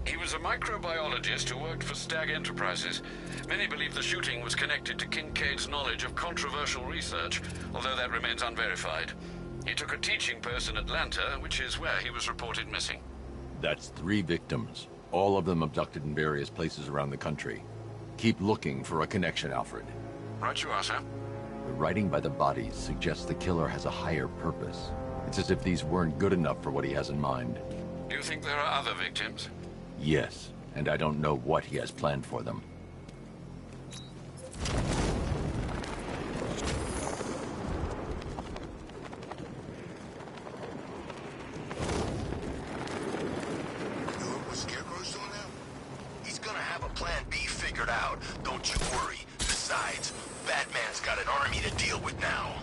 Speaker 2: He was a microbiologist who worked for Stag Enterprises. Many believe the shooting was connected to Kincaid's knowledge of controversial research, although that remains unverified. He took a teaching post in Atlanta, which is where he was reported missing.
Speaker 1: That's 3 victims, all of them abducted in various places around the country. Keep looking for a connection, Alfred.
Speaker 2: Right you are, sir.
Speaker 1: The writing by the bodies suggests the killer has a higher purpose. It's as if these weren't good enough for what he has in mind.
Speaker 2: Do you think there are other victims?
Speaker 1: Yes, and I don't know what he has planned for them.
Speaker 5: He's gonna have a plan B figured out, don't you worry. Besides, Batman's got an army to deal with now.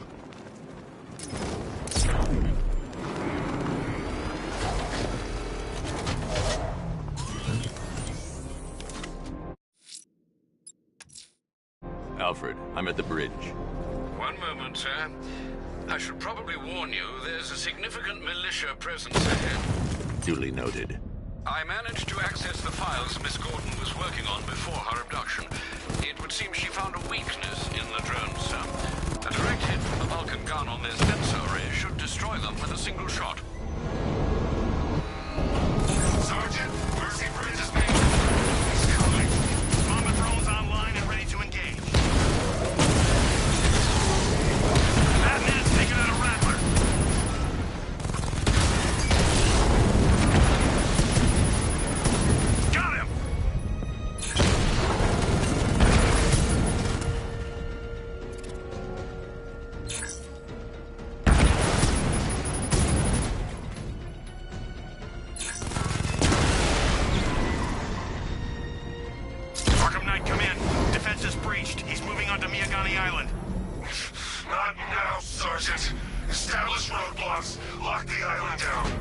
Speaker 1: Alfred, I'm at the bridge.
Speaker 2: One moment, sir. I should probably warn you, there's a significant militia presence ahead.
Speaker 1: Duly noted.
Speaker 2: I managed to access the files Miss Gordon was working on before her abduction. It would seem she found a weakness in the drones, sir. A direct hit from the Vulcan gun on their sensor array should destroy them with a single shot.
Speaker 3: Sergeant, Mercy Bridge is being... He's coming.
Speaker 4: Bomber drones online and ready to engage. Batman's taking out a Rattler. Got him! Arkham Knight, come in. Defense is breached. He's moving onto Miyagani Island.
Speaker 3: Not now, Sergeant. Establish roadblocks. Lock the island down.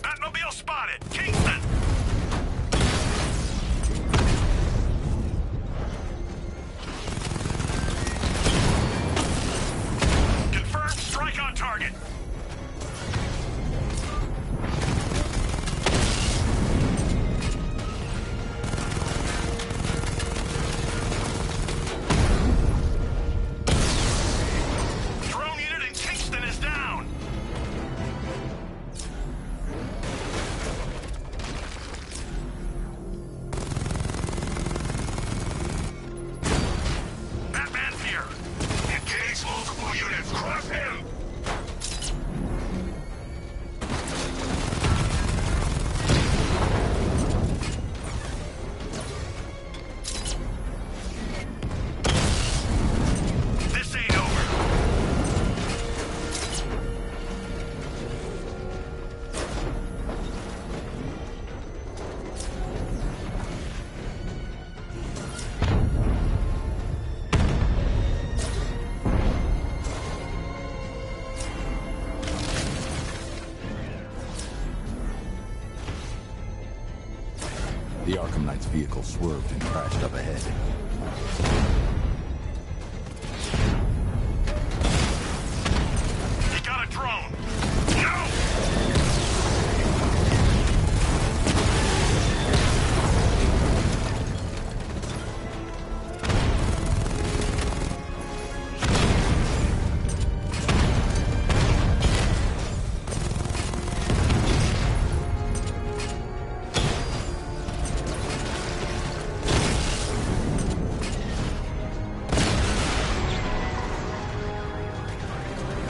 Speaker 4: Batmobile spotted. Kingston! Confirmed strike on target. Drone unit in Kingston is down. Batman's here.
Speaker 3: Engage multiple units. Cross him.
Speaker 4: This ain't over.
Speaker 1: The Arkham Knight's vehicle swerved and crashed up ahead.
Speaker 4: He got a drone. No!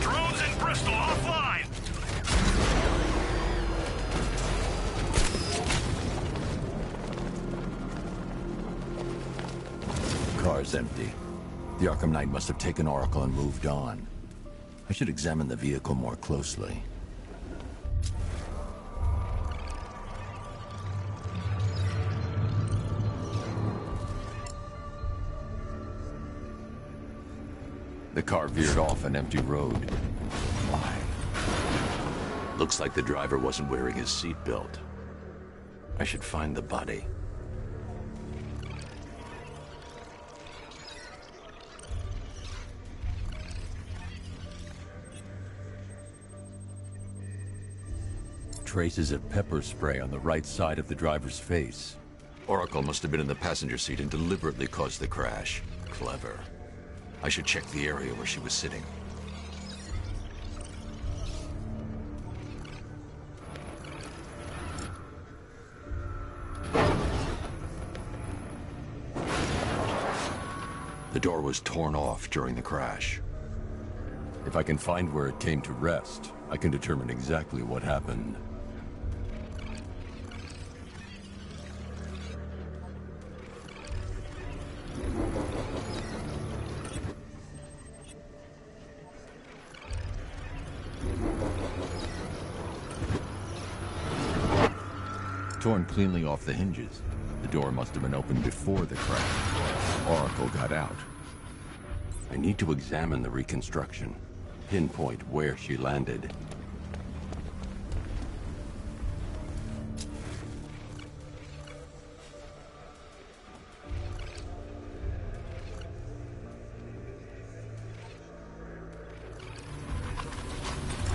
Speaker 4: Drones in Bristol offline.
Speaker 1: Car's empty. The Arkham Knight must have taken Oracle and moved on. I should examine the vehicle more closely. The car veered off an empty road. Why? Looks like the driver wasn't wearing his seatbelt. I should find the body. Traces of pepper spray on the right side of the driver's face. Oracle must have been in the passenger seat and deliberately caused the crash. Clever. I should check the area where she was sitting. The door was torn off during the crash. If I can find where it came to rest, I can determine exactly what happened. Torn cleanly off the hinges. The door must have been opened before the crash. Oracle got out. I need to examine the reconstruction, pinpoint where she landed.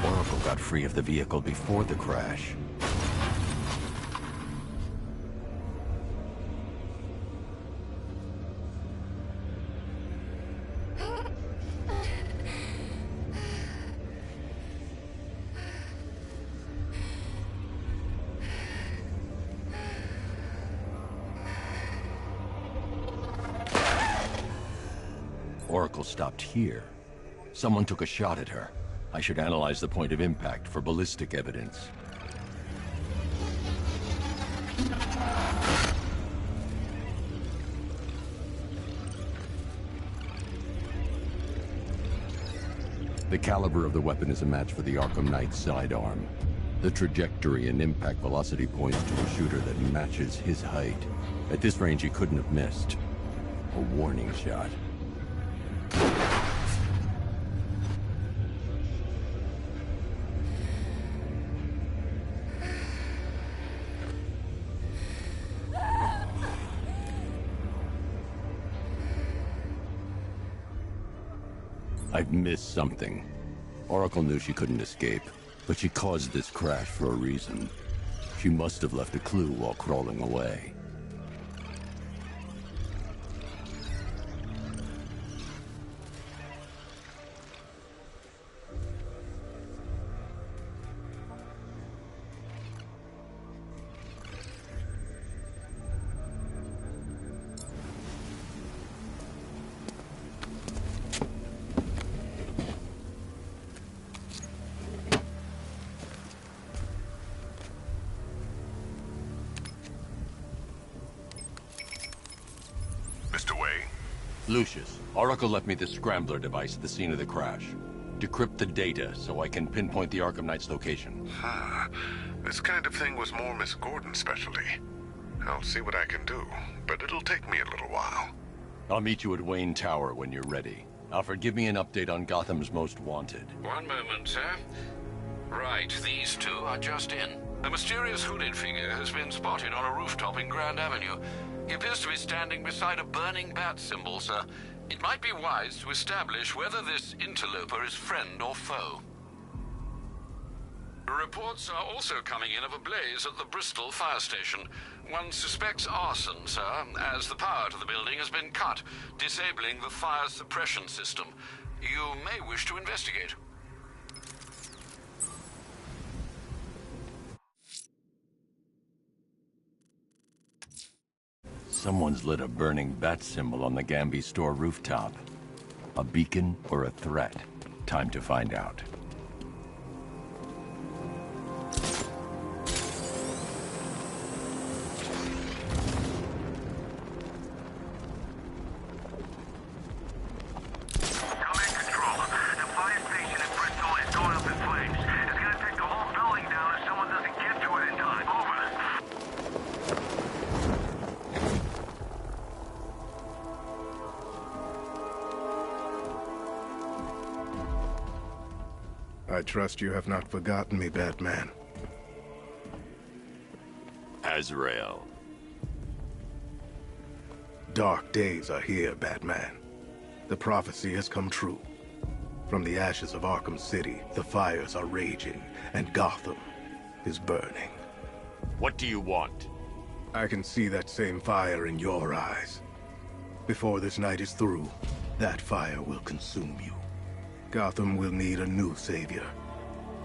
Speaker 1: Oracle got free of the vehicle before the crash. Oracle stopped here. Someone took a shot at her. I should analyze the point of impact for ballistic evidence. The caliber of the weapon is a match for the Arkham Knight's sidearm. The trajectory and impact velocity points to a shooter that matches his height. At this range, he couldn't have missed. A warning shot. I've missed something. Oracle knew she couldn't escape, but she caused this crash for a reason. She must have left a clue while crawling away. Lucius, Oracle left me the scrambler device at the scene of the crash. Decrypt the data so I can pinpoint the Arkham Knight's location.
Speaker 3: This kind of thing was more Miss Gordon's specialty. I'll see what I can do, but it'll take me a little while.
Speaker 1: I'll meet you at Wayne Tower when you're ready. Alfred, give me an update on Gotham's Most Wanted.
Speaker 2: One moment, sir. Right, these two are just in. A mysterious hooded figure has been spotted on a rooftop in Grand Avenue. He appears to be standing beside a burning bat symbol, sir. It might be wise to establish whether this interloper is friend or foe. Reports are also coming in of a blaze at the Bristol fire station. One suspects arson, sir, as the power to the building has been cut, disabling the fire suppression system. You may wish to investigate.
Speaker 1: Someone's lit a burning bat symbol on the Gamby store rooftop. A beacon or a threat? Time to find out.
Speaker 14: I trust you have not forgotten me, Batman.
Speaker 1: Azrael.
Speaker 14: Dark days are here, Batman. The prophecy has come true. From the ashes of Arkham City, the fires are raging, and Gotham is burning.
Speaker 1: What do you want?
Speaker 14: I can see that same fire in your eyes. Before this night is through, that fire will consume you. Gotham will need a new savior,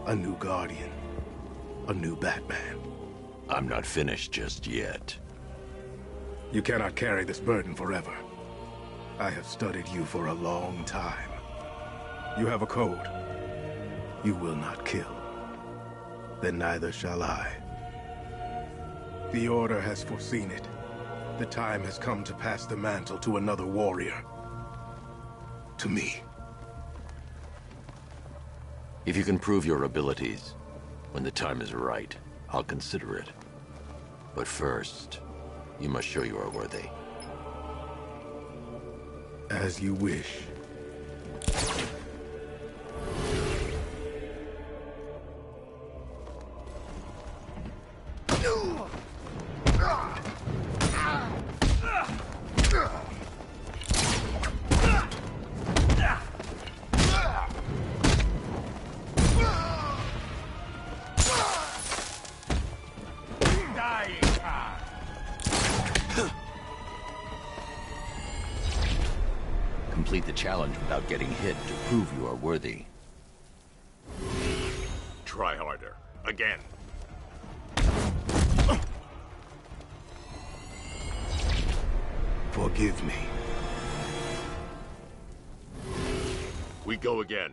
Speaker 14: a new guardian, a new Batman.
Speaker 1: I'm not finished just yet.
Speaker 14: You cannot carry this burden forever. I have studied you for a long time. You have a code. You will not kill. Then neither shall I. The Order has foreseen it. The time has come to pass the mantle to another warrior. To me.
Speaker 1: If you can prove your abilities, when the time is right, I'll consider it. But first, you must show you are worthy.
Speaker 14: As you wish.
Speaker 1: Complete the challenge without getting hit to prove you are worthy.
Speaker 16: Try harder. Again.
Speaker 14: Forgive me.
Speaker 16: We go again.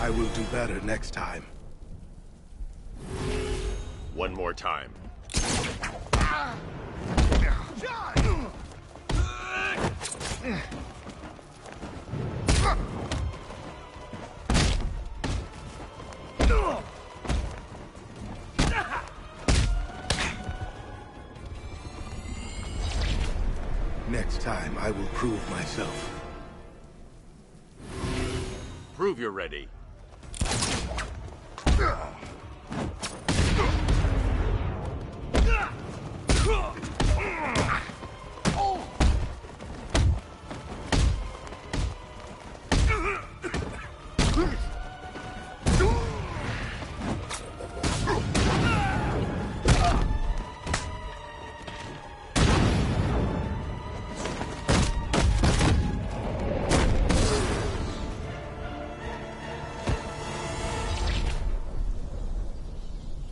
Speaker 14: I will do better next time.
Speaker 16: One more time.
Speaker 14: Next time, I will prove myself.
Speaker 16: Prove you're ready.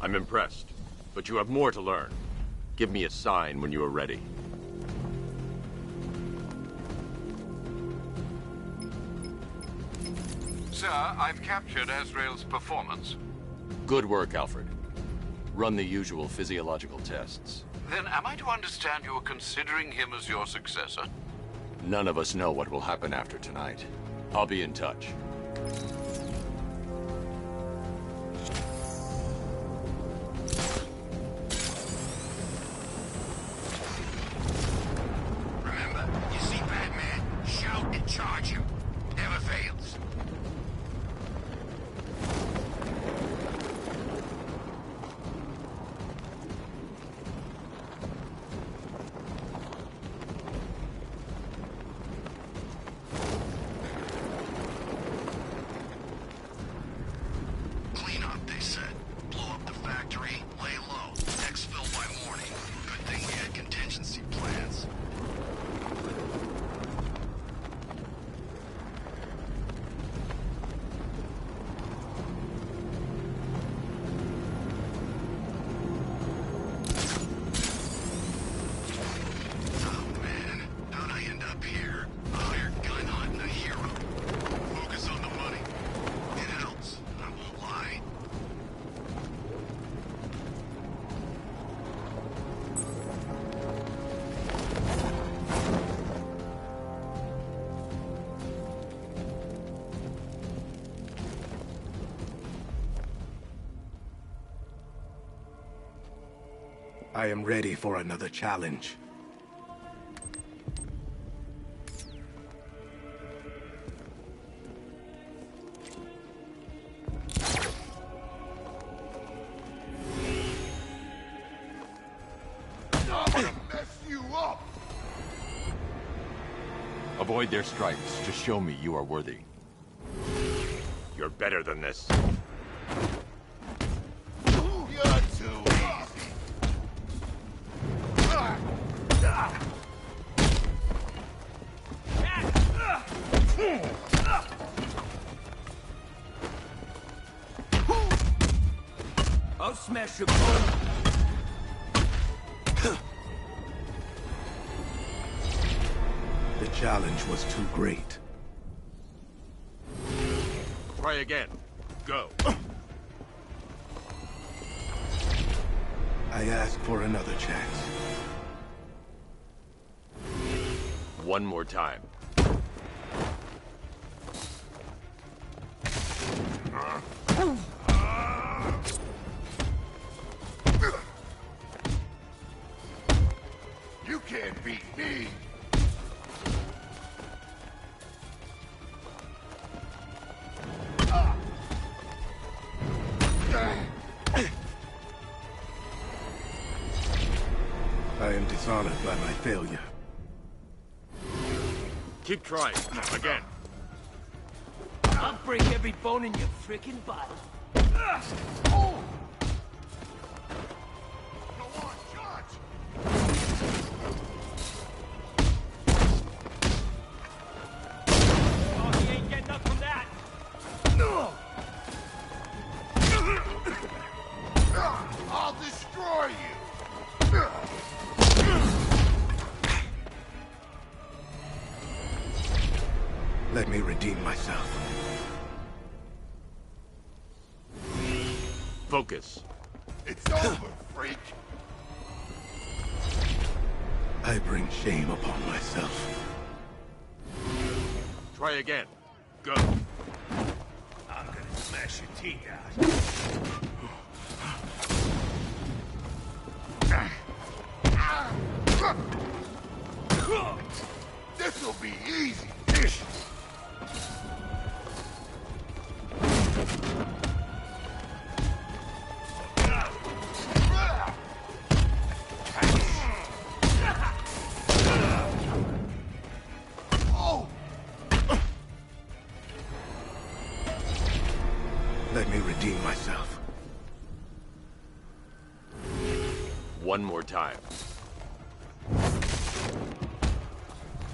Speaker 16: I'm impressed, but you have more to learn. Give me a sign when you are ready.
Speaker 2: Sir, I've captured Azrael's performance.
Speaker 1: Good work, Alfred. Run the usual physiological tests.
Speaker 2: Then am I to understand you are considering him as your successor?
Speaker 1: None of us know what will happen after tonight. I'll be in touch.
Speaker 5: Remember, you see Batman, shout and charge him. Never fails.
Speaker 14: I am ready for another challenge.
Speaker 16: Avoid their strikes to show me you are worthy. You're better than this.
Speaker 3: You're too easy.
Speaker 12: I'll smash your bone.
Speaker 14: The challenge was too great.
Speaker 16: Try again. Go.
Speaker 14: I ask for another chance.
Speaker 16: One more time.
Speaker 3: You can't beat me.
Speaker 14: I am dishonored by my failure.
Speaker 16: Keep trying. Again.
Speaker 12: I'll break every bone in your frickin' body. Oh, he ain't getting up from that.
Speaker 3: I'll destroy you.
Speaker 14: Let me redeem myself.
Speaker 16: Focus.
Speaker 3: It's over, freak.
Speaker 14: I bring shame upon myself.
Speaker 16: Try again. Go.
Speaker 12: I'm gonna smash your teeth out.
Speaker 3: This'll be easy.
Speaker 14: Let me redeem myself.
Speaker 16: One more time.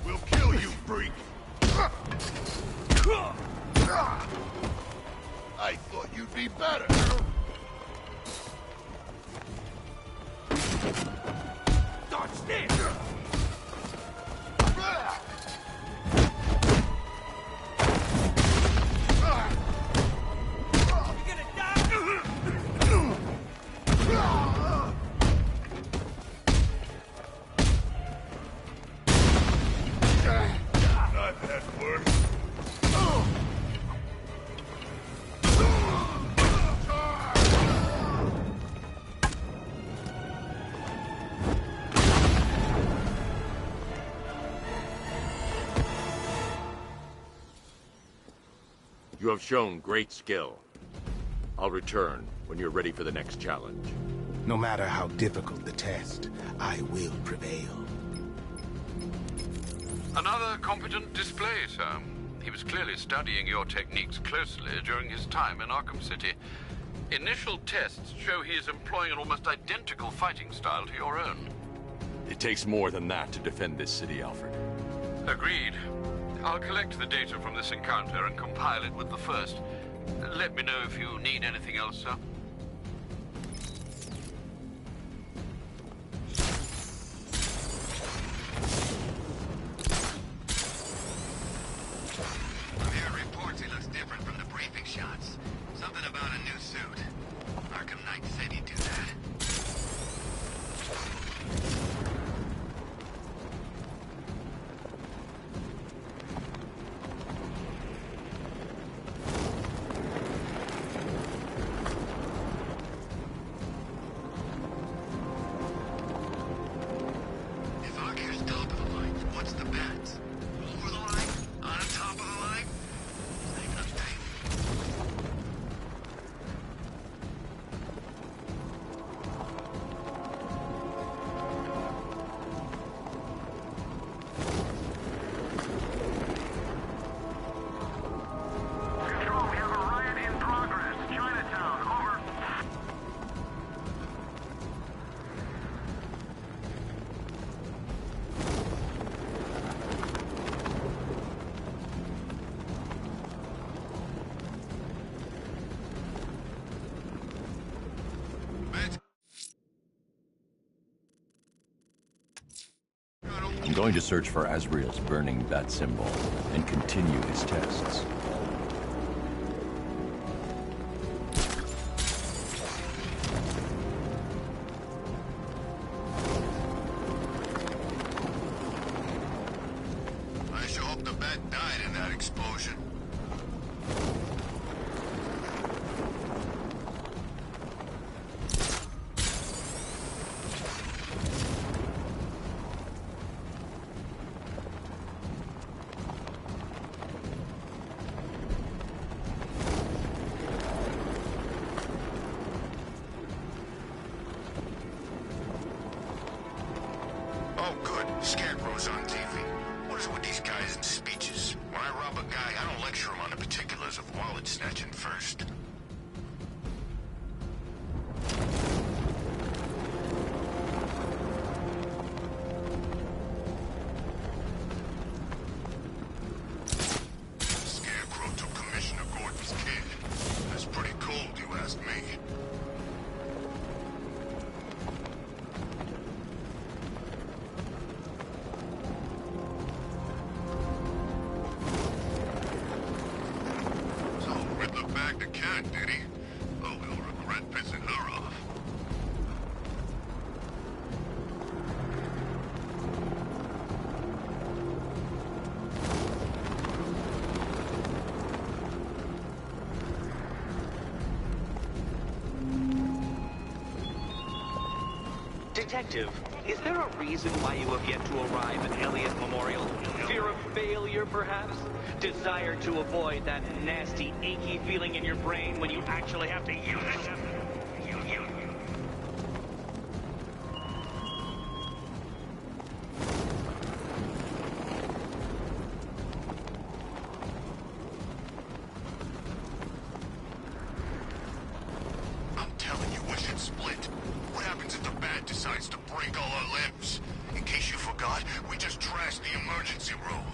Speaker 3: We'll kill you, freak. I thought you'd be better.
Speaker 12: Dodge this!
Speaker 3: I've had worse.
Speaker 16: You have shown great skill. I'll return when you're ready for the next challenge.
Speaker 14: No matter how difficult the test, I will prevail.
Speaker 2: Another competent display, sir. He was clearly studying your techniques closely during his time in Arkham City. Initial tests show he is employing an almost identical fighting style to your own.
Speaker 16: It takes more than that to defend this city, Alfred.
Speaker 2: Agreed. I'll collect the data from this encounter and compile it with the first. Let me know if you need anything else, sir.
Speaker 5: Your reports, he looks different from the briefing shots. Something about a new suit. Arkham Knight said he'd do that.
Speaker 1: going to search for Azrael's burning bat symbol and continue his tests.
Speaker 3: I sure hope the bat died in that explosion. Oh, good. Scarecrow's on TV. What is it with these guys and speeches? When I rob a guy, I don't lecture him on the particulars of wallet snatching first. Scarecrow took Commissioner Gordon's kid. That's pretty cold, you ask me. So, Riddler bagged the cat, did he? Oh, he'll regret pissing her off.
Speaker 8: Detective, is there a reason why you have yet to arrive at Elliott Memorial? Fear of failure, perhaps? Desire to avoid that nasty, achy feeling in your brain when you actually have to use it?
Speaker 3: I'm telling you, we should split. What happens if the bat decides to break all our limbs? In case you forgot, we just trashed the emergency room.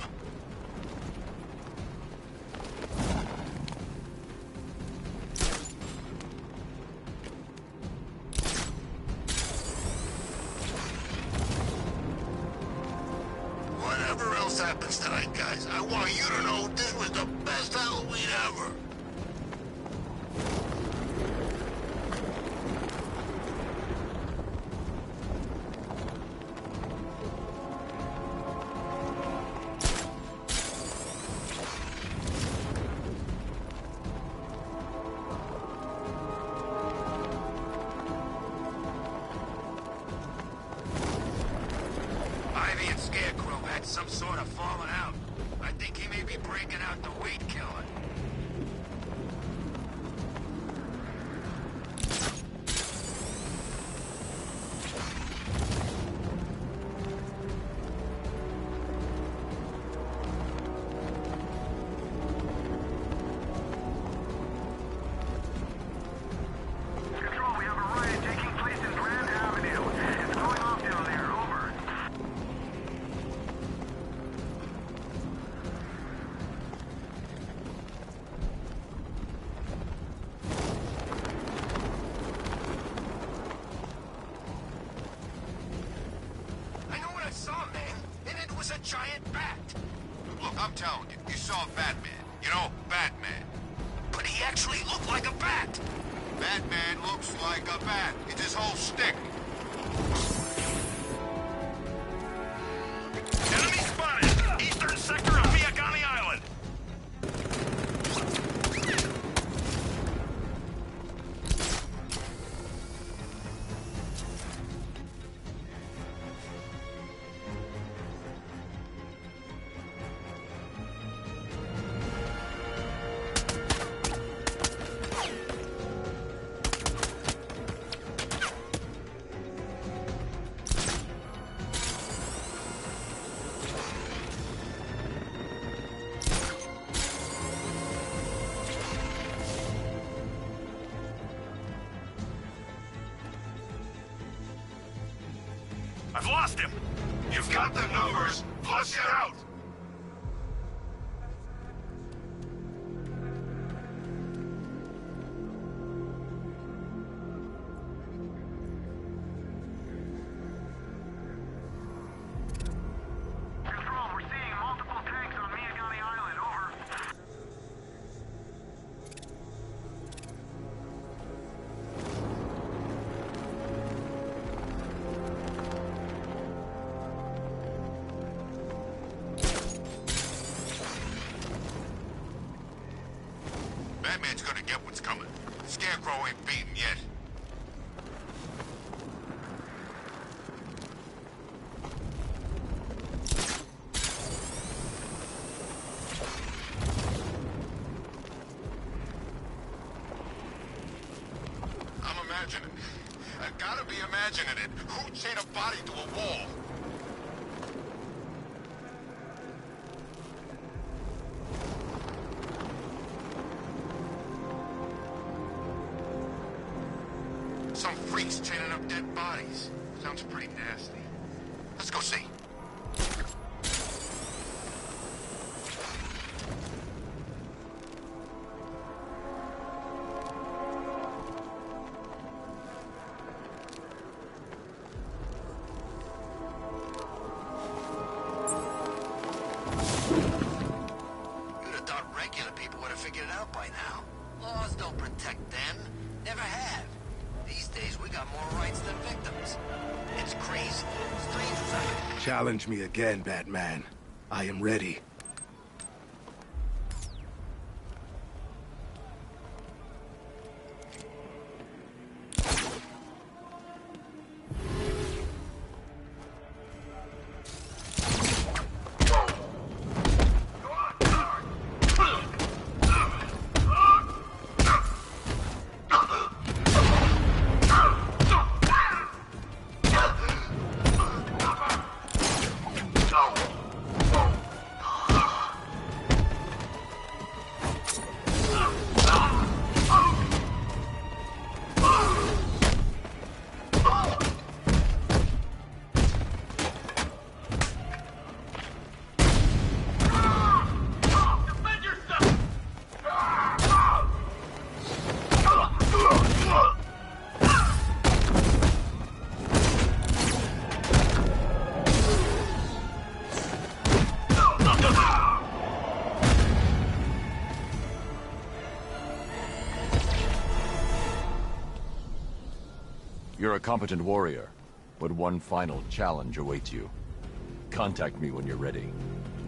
Speaker 3: Whatever else happens tonight, guys, I want you to know this was the best Halloween ever. Ivy and Scarecrow had some sort of falling out. I think he may be breaking out the weed killer. Control, we have a riot taking place in Grand Avenue. It's going off down there, over. I know what I saw, man, and it was a giant bat. Look, I'm telling you, you saw Batman. You know, Batman. But he actually looked like a bat. Batman looks like a bat. It's his whole stick.
Speaker 4: Enemy spotted! Eastern sector of Miyagani Island! I've lost him!
Speaker 3: You've got the numbers. Flush it out. Scarecrow ain't beaten yet. I'm imagining. I gotta be imagining it. Who'd chain a body to a wall? Some freaks chaining up dead bodies. Sounds pretty nasty. Let's go see.
Speaker 5: You'd have thought regular people would have figured it out by now. Laws don't protect them. Never have. These days, we got more rights than victims. It's crazy. Strangers out.
Speaker 14: Challenge me again, Batman. I am ready.
Speaker 1: You're a competent warrior, but one final challenge awaits you. Contact me when you're ready.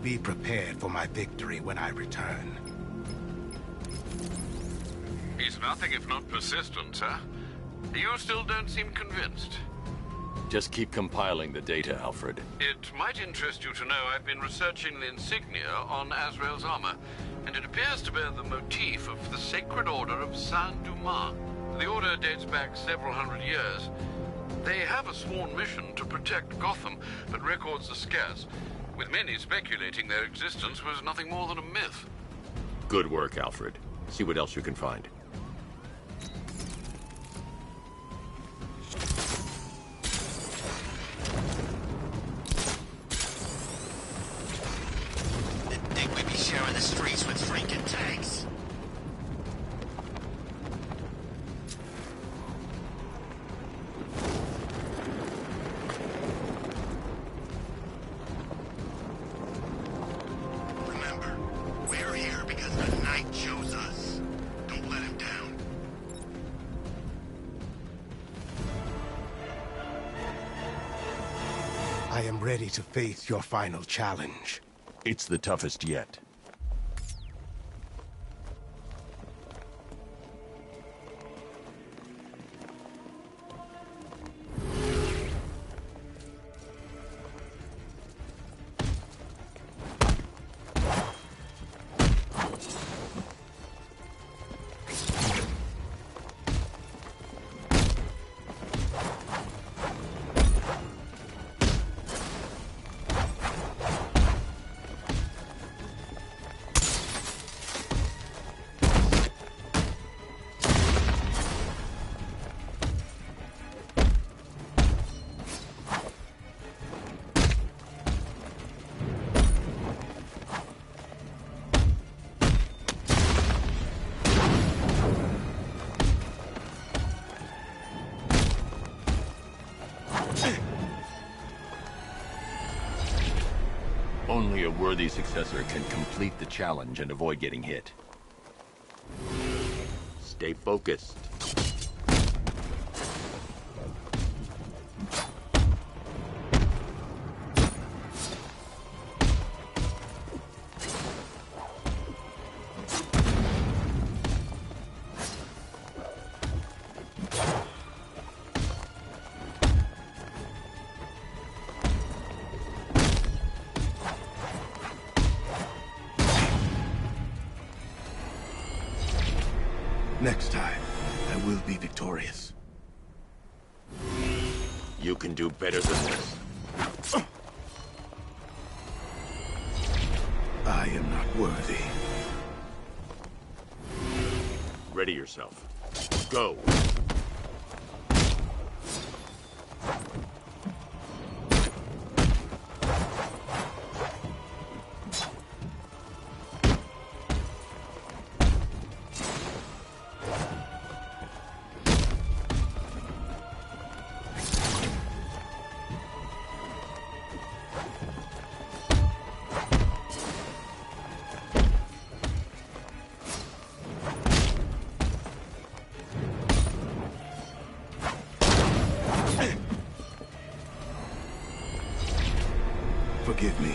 Speaker 14: Be prepared for my victory when I return.
Speaker 2: He's nothing if not persistent, sir. You still don't seem convinced.
Speaker 1: Just keep compiling the data, Alfred.
Speaker 2: It might interest you to know I've been researching the insignia on Azrael's armor, and it appears to bear the motif of the Sacred Order of Saint-Dumas. The order dates back several hundred years. They have a sworn mission to protect Gotham, but records are scarce, with many speculating their existence was nothing more than a myth.
Speaker 1: Good work, Alfred. See what else you can find.
Speaker 5: Didn't think we'd be sharing the streets with freaking tanks.
Speaker 3: Remember, we're here because the Knight chose us. Don't let him down.
Speaker 14: I am ready to face your final challenge.
Speaker 1: It's the toughest yet. Only a worthy successor can complete the challenge and avoid getting hit. Stay focused.
Speaker 14: Next time, I will be victorious.
Speaker 16: You can do better than this.
Speaker 14: I am not worthy.
Speaker 16: Ready yourself. Go!
Speaker 14: Forgive me.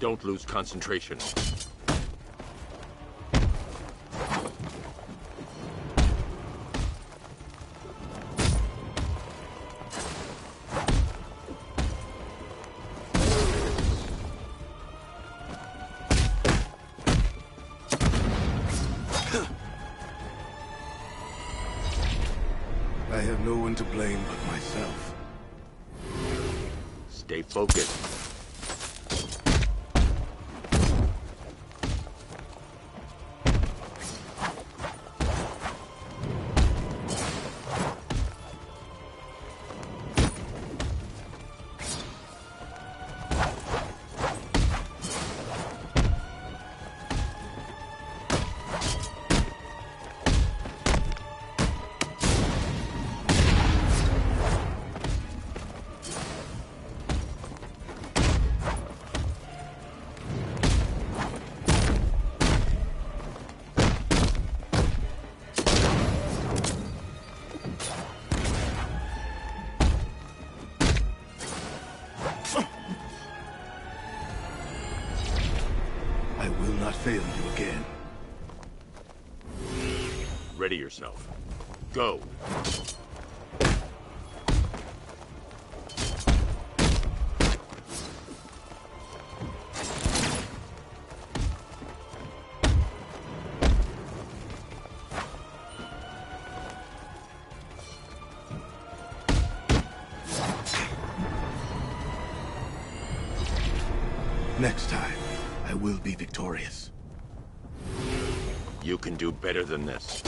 Speaker 16: Don't lose concentration.
Speaker 14: I have no one to blame but myself.
Speaker 16: Stay focused.
Speaker 14: I will not fail you again.
Speaker 16: Ready yourself. Go!
Speaker 14: Next time, I will be victorious.
Speaker 16: You can do better than this.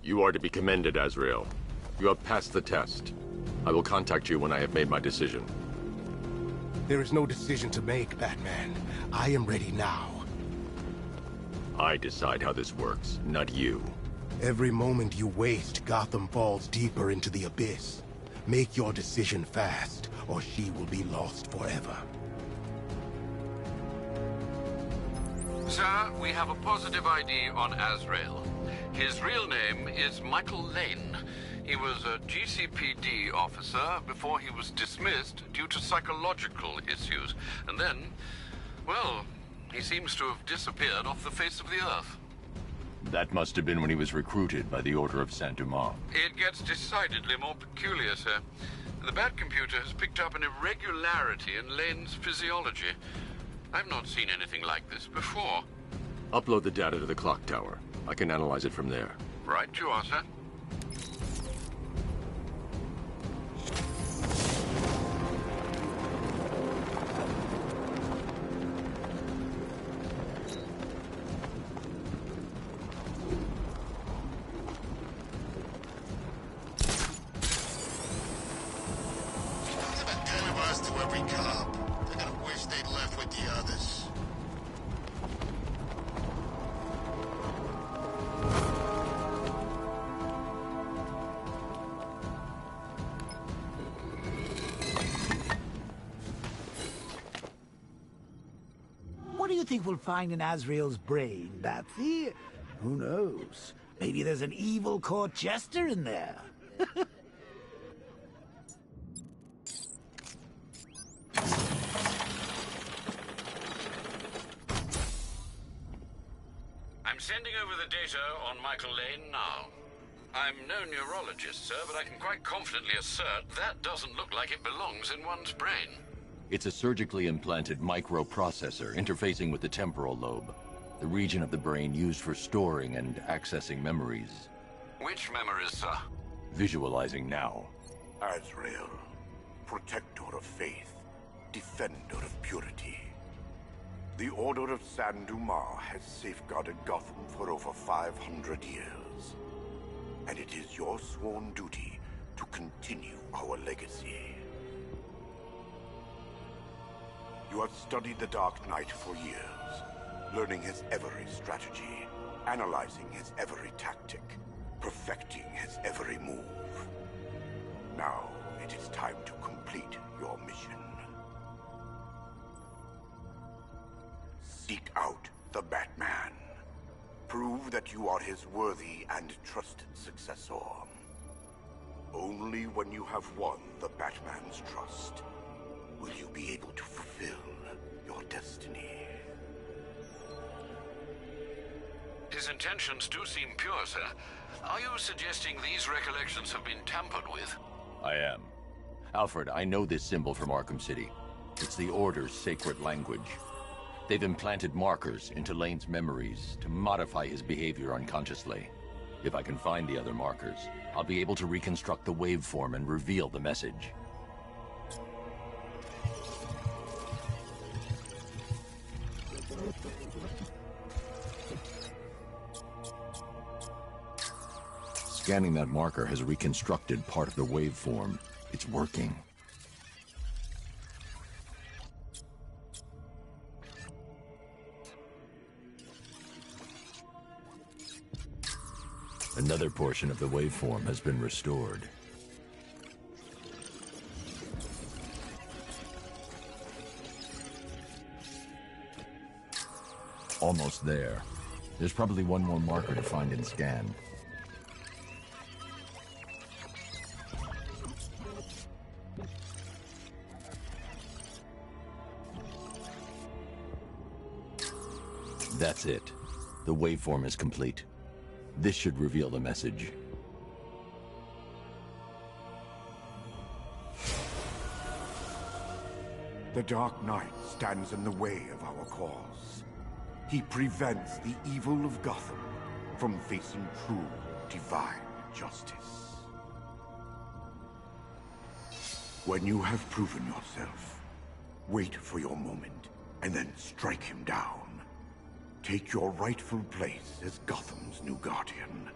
Speaker 16: You are to be commended, Azrael. You have passed the test. I will contact you when I have made my decision.
Speaker 3: There is no decision to make, Batman. I am ready now.
Speaker 16: I decide how this works, not you.
Speaker 3: Every moment you waste, Gotham falls deeper into the abyss. Make your decision fast, or she will be lost forever.
Speaker 2: Sir, we have a positive ID on Azrael. His real name is Michael Lane. He was a GCPD officer before he was dismissed due to psychological issues. And then, well, he seems to have disappeared off the face of the earth.
Speaker 1: That must have been when he was recruited by the Order of Saint-Dumas.
Speaker 2: It gets decidedly more peculiar, sir. The Batcomputer has picked up an irregularity in Lane's physiology. I've not seen anything like this before.
Speaker 16: Upload the data to the clock tower. I can analyze it from there.
Speaker 2: Right you are, sir.
Speaker 17: Give a 10 of us to every cop. They're gonna wish they'd left with the others.
Speaker 7: think we'll find in Azrael's brain, Batsy? Who knows? Maybe there's an evil court jester in there.
Speaker 2: I'm sending over the data on Michael Lane now. I'm no neurologist, sir, but I can quite confidently assert that doesn't look like it belongs in one's brain.
Speaker 1: It's a surgically implanted microprocessor interfacing with the temporal lobe, the region of the brain used for storing and accessing memories.
Speaker 2: Which memories, sir?
Speaker 1: Visualizing now.
Speaker 3: Azrael, protector of faith, defender of purity. The Order of San Dumas has safeguarded Gotham for over 500 years. And it is your sworn duty to continue our legacy. You have studied the Dark Knight for years, learning his every strategy, analyzing his every tactic, perfecting his every move. Now, it is time to complete your mission. Seek out the Batman. Prove that you are his worthy and trusted successor. Only when you have won the Batman's trust will you be able to fulfill your destiny.
Speaker 2: His intentions do seem pure, sir. Are you suggesting these recollections have been tampered with?
Speaker 1: I am. Alfred, I know this symbol from Arkham City. It's the Order's sacred language. They've implanted markers into Lane's memories to modify his behavior unconsciously. If I can find the other markers, I'll be able to reconstruct the waveform and reveal the message. Scanning that marker has reconstructed part of the waveform. It's working. Another portion of the waveform has been restored. Almost there. There's probably one more marker to find and scan. That's it. The waveform is complete. This should reveal the message.
Speaker 3: The Dark Knight stands in the way of our cause. He prevents the evil of Gotham from facing true, divine justice. When you have proven yourself, wait for your moment, and then strike him down. Take your rightful place as Gotham's new guardian.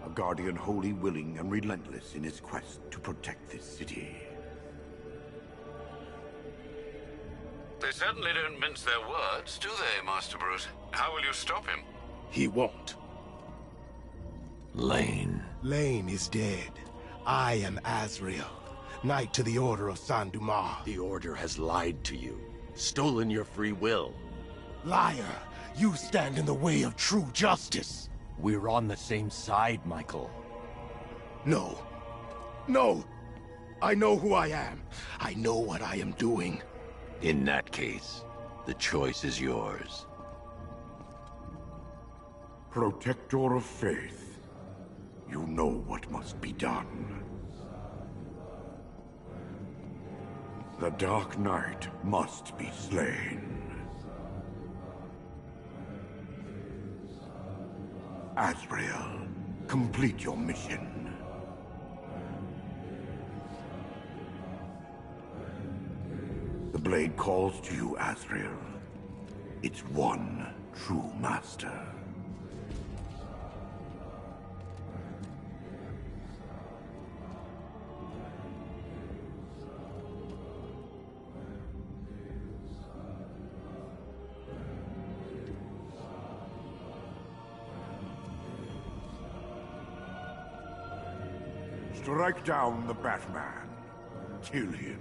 Speaker 3: A guardian wholly willing and relentless in his quest to protect this city.
Speaker 2: They certainly don't mince their words, do they, Master Bruce? How will you stop him?
Speaker 14: He won't.
Speaker 1: Lane.
Speaker 14: Lane is dead. I am Azrael, Knight to the Order of San Dumas.
Speaker 16: The Order has lied to you, stolen your free will.
Speaker 14: Liar! You stand in the way of true justice.
Speaker 16: We're on the same side, Michael.
Speaker 14: No. No! I know who I am. I know what I am doing.
Speaker 1: In that case, the choice is yours.
Speaker 3: Protector of faith, you know what must be done. The Dark Knight must be slain. Azrael, complete your mission. The blade calls to you, Azrael. Its one true master. Strike down the Batman. Kill him.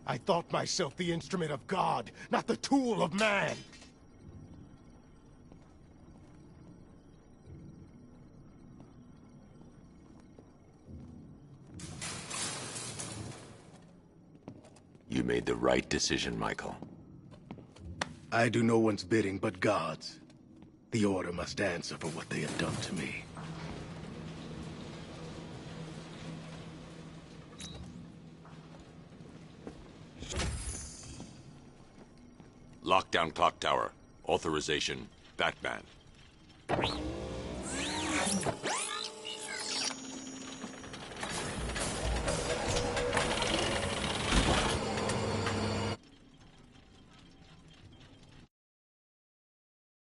Speaker 18: I thought myself the instrument of God, not the tool of man.
Speaker 1: You made the right decision, Michael.
Speaker 18: I do no one's bidding but God's. The Order must answer for what they have done to me.
Speaker 16: Lockdown clock tower. Authorization, Batman.